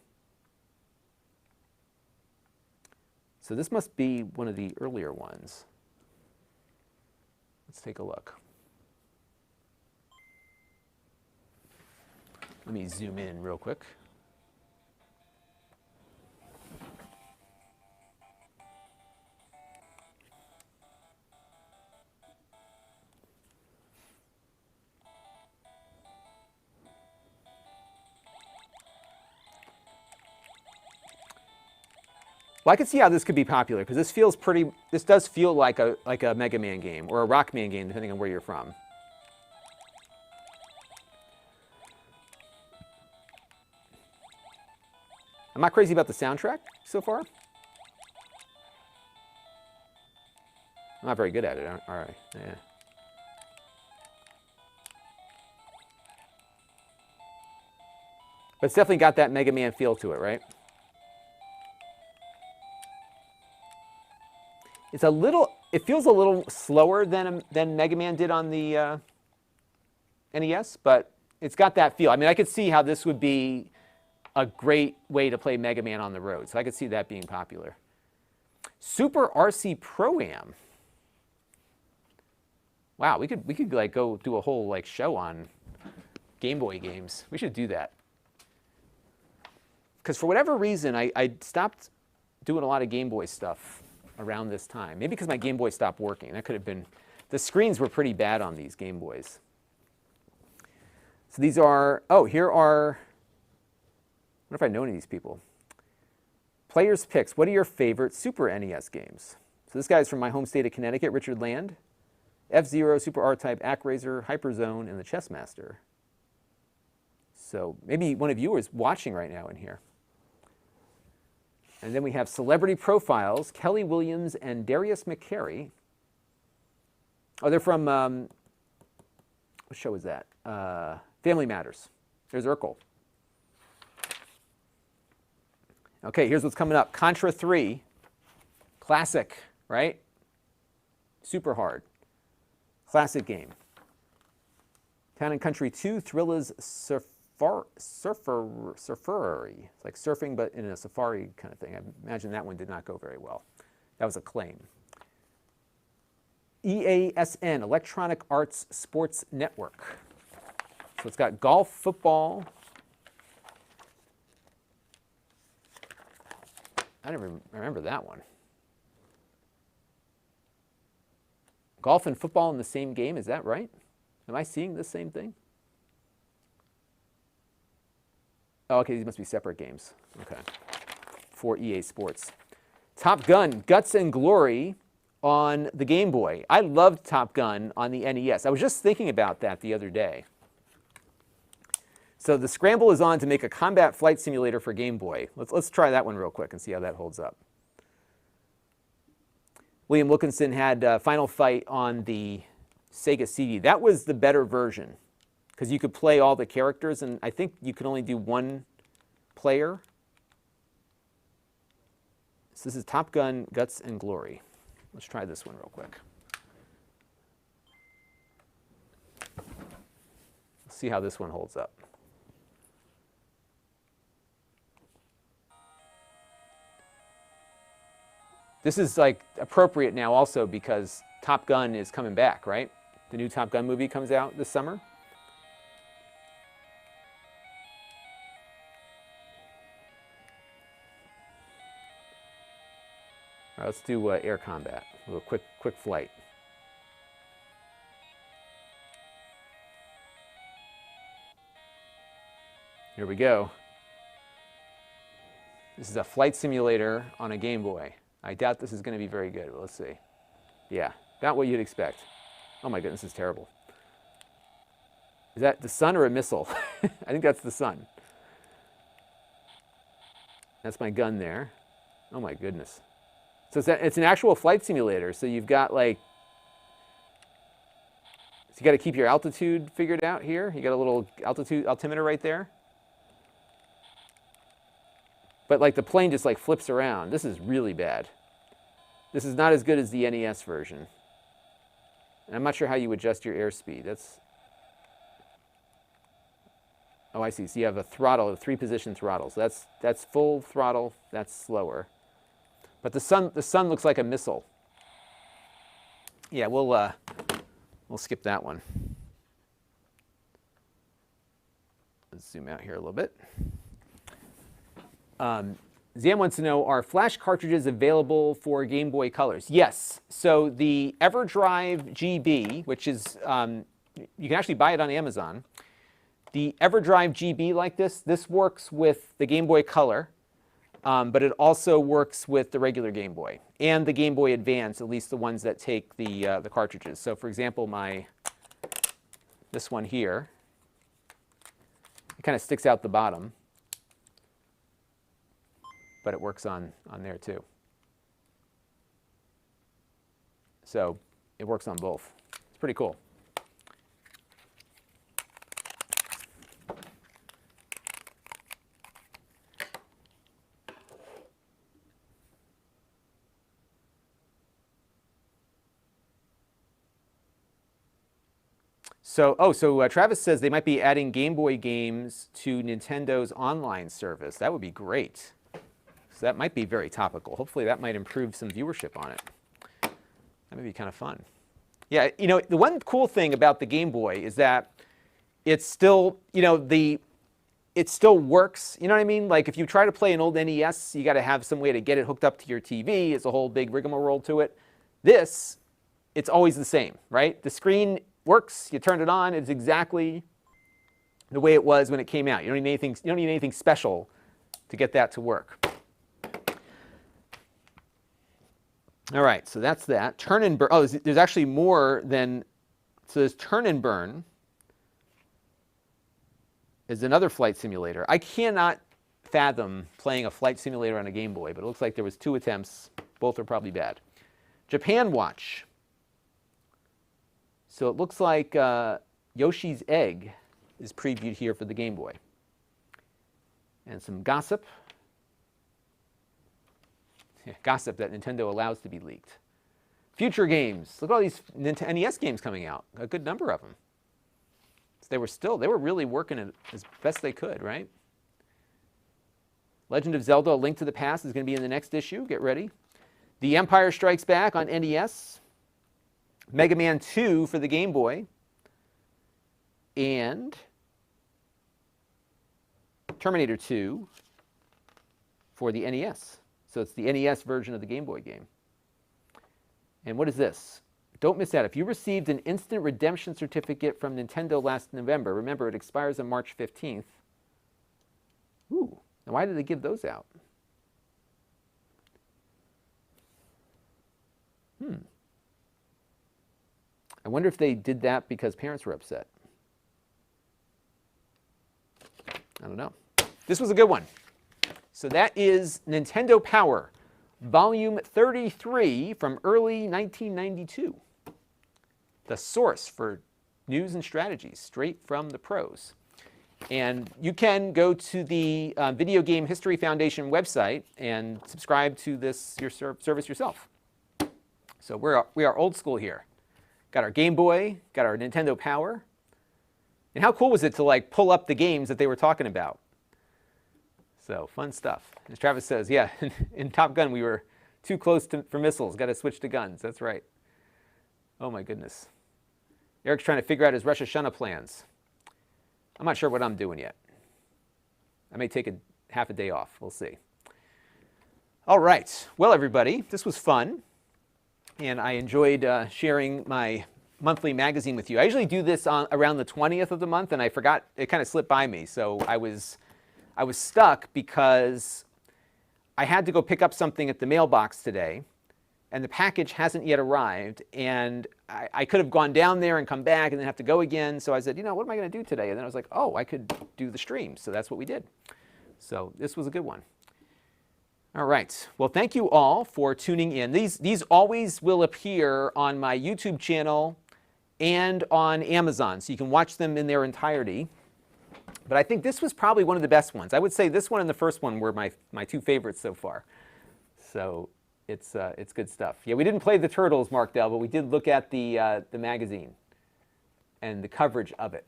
So this must be one of the earlier ones. Let's take a look. Let me zoom in real quick. Well, I can see how this could be popular because this feels pretty. This does feel like a Mega Man game or a Rockman game, depending on where you're from. I'm not crazy about the soundtrack so far. I'm not very good at it. All right, yeah. But it's definitely got that Mega Man feel to it, right? It's a little it feels a little slower than Mega Man did on the NES, but it's got that feel. I mean, I could see how this would be a great way to play Mega Man on the road, so I could see that being popular. Super RC Pro-Am. Wow, we could like go do a whole like show on Game Boy games. We should do that. Because for whatever reason, I stopped doing a lot of Game Boy stuff around this time. Maybe because my Game Boy stopped working. That could have been, the screens were pretty bad on these Game Boys. So these are, oh, here are, I wonder if I know any of these people. Players' picks. What are your favorite Super NES games? So this guy's from my home state of Connecticut, Richard Land. F-Zero, Super R-Type, Actraiser, Hyperzone, and the Chessmaster. So maybe one of you is watching right now in here. And then we have Celebrity Profiles, Kelly Williams and Darius McCary. Oh, they're from, what show is that? Family Matters. There's Urkel. Okay, here's what's coming up. Contra 3, classic, right? Super hard. Classic game. Town and Country 2, Thrilla's Surfery. It's like surfing, but in a safari kind of thing. I imagine that one did not go very well. That was a claim. EASN, Electronic Arts Sports Network. So it's got golf, football. I never remember that one. Golf and football in the same game, is that right? Am I seeing the same thing? Oh, okay, these must be separate games. Okay, for EA Sports. Top Gun, Guts and Glory on the Game Boy. I loved Top Gun on the NES. I was just thinking about that the other day. So the scramble is on to make a combat flight simulator for Game Boy. Let's try that one real quick and see how that holds up. William Wilkinson had Final Fight on the Sega CD. That was the better version because you could play all the characters, and I think you could only do one player. So this is Top Gun, Guts and Glory. Let's try this one real quick. Let's see how this one holds up. This is like appropriate now also because Top Gun is coming back, right? The new Top Gun movie comes out this summer. All right, let's do air combat, a little quick flight. Here we go. This is a flight simulator on a Game Boy. I doubt this is going to be very good, but let's see. Yeah, not what you'd expect. Oh my goodness, this is terrible. Is that the sun or a missile? I think that's the sun. That's my gun there. Oh my goodness. So it's an actual flight simulator. So you've got like, so you got to keep your altitude figured out here. You got a little altimeter right there. But like the plane just like flips around. This is really bad. This is not as good as the NES version. And I'm not sure how you adjust your airspeed. That's, oh, I see. So you have a throttle, a 3-position throttle. So that's full throttle. That's slower. But the sun looks like a missile. Yeah, we'll skip that one. Let's zoom out here a little bit. Zam wants to know, are flash cartridges available for Game Boy Colors? Yes. So the EverDrive GB, which is, you can actually buy it on Amazon. The EverDrive GB like this works with the Game Boy Color, but it also works with the regular Game Boy and the Game Boy Advance, at least the ones that take the cartridges. So for example, this one here, it kind of sticks out the bottom, but it works on there too. So it works on both. It's pretty cool. So Travis says they might be adding Game Boy games to Nintendo's online service. That would be great. So that might be very topical. Hopefully that might improve some viewership on it. That may be kind of fun. Yeah, you know, the one cool thing about the Game Boy is that it's still, you know, it still works. You know what I mean? Like if you try to play an old NES, you got to have some way to get it hooked up to your TV. It's a whole big rigmarole to it. This, it's always the same, right? The screen works. You turn it on. It's exactly the way it was when it came out. You don't need anything. You don't need anything special to get that to work. All right, so that's that. Turn and burn. Oh, there's actually more than. So there's turn and burn. Is another flight simulator. I cannot fathom playing a flight simulator on a Game Boy, but it looks like there was 2 attempts. Both are probably bad. Japan Watch. So it looks like Yoshi's Egg is previewed here for the Game Boy. And some gossip. Yeah, gossip that Nintendo allows to be leaked. Future games. Look at all these NES games coming out. A good number of them. They were really working it as best they could, right? Legend of Zelda: A Link to the Past is going to be in the next issue. Get ready. The Empire Strikes Back on NES. Mega Man 2 for the Game Boy. And Terminator 2 for the NES. So it's the NES version of the Game Boy game. And what is this? Don't miss out. If you received an instant redemption certificate from Nintendo last November, remember it expires on March 15th. Ooh, now why did they give those out? I wonder if they did that because parents were upset. I don't know. This was a good one. So that is Nintendo Power, Volume 33 from early 1992. The source for news and strategies, straight from the pros. And you can go to the Video Game History Foundation website and subscribe to this service yourself. So we are old school here. Got our Game Boy, got our Nintendo Power. And how cool was it to like pull up the games that they were talking about? So fun stuff. As Travis says, yeah, in Top Gun we were too close for missiles. Got to switch to guns. That's right. Oh my goodness. Eric's trying to figure out his Rosh Hashanah plans. I'm not sure what I'm doing yet. I may take half a day off. We'll see. All right. Well, everybody, this was fun. And I enjoyed sharing my monthly magazine with you. I usually do this around the 20th of the month, and I forgot. It kind of slipped by me. So I was stuck because I had to go pick up something at the mailbox today, and the package hasn't yet arrived, and I could have gone down there and come back and then have to go again. So I said, you know, what am I going to do today? And then I was like, oh, I could do the stream. So that's what we did. So this was a good one. All right. Well, thank you all for tuning in. These always will appear on my YouTube channel and on Amazon, so you can watch them in their entirety. But I think this was probably one of the best ones. I would say this one and the first one were my 2 favorites so far. So it's good stuff. Yeah, we didn't play the Turtles, Mark Dell, but we did look at the magazine and the coverage of it.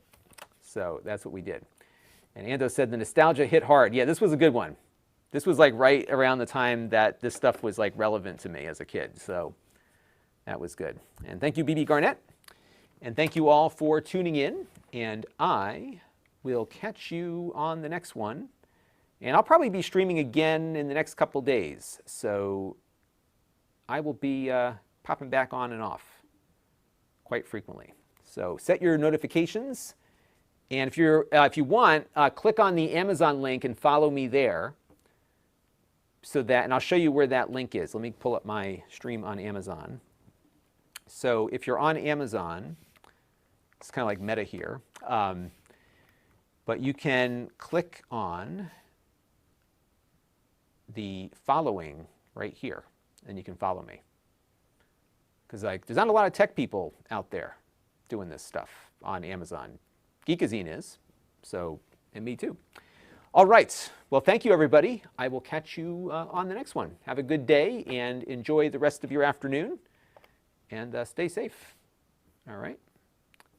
So that's what we did. And Ando said the nostalgia hit hard. Yeah, this was a good one. This was like right around the time that this stuff was like relevant to me as a kid. So that was good. And thank you, BB Garnett. And thank you all for tuning in. And I will catch you on the next one. And I'll probably be streaming again in the next couple days. So I will be popping back on and off quite frequently. So set your notifications. And if you want, click on the Amazon link and follow me there. So that, and I'll show you where that link is. Let me pull up my stream on Amazon. So if you're on Amazon, it's kind of like meta here. But you can click on the following right here, and you can follow me. Because like, there's not a lot of tech people out there doing this stuff on Amazon. Geekazine is, so, and me too. All right. Well, thank you, everybody. I will catch you on the next one. Have a good day and enjoy the rest of your afternoon. And stay safe. All right.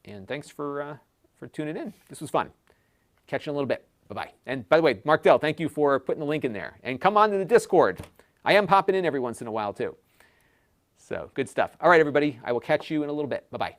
And thanks for tuning in. This was fun. Catch you in a little bit. Bye-bye. And by the way, Mark Dell, thank you for putting the link in there. And come on to the Discord. I am popping in every once in a while, too. So good stuff. All right, everybody. I will catch you in a little bit. Bye-bye.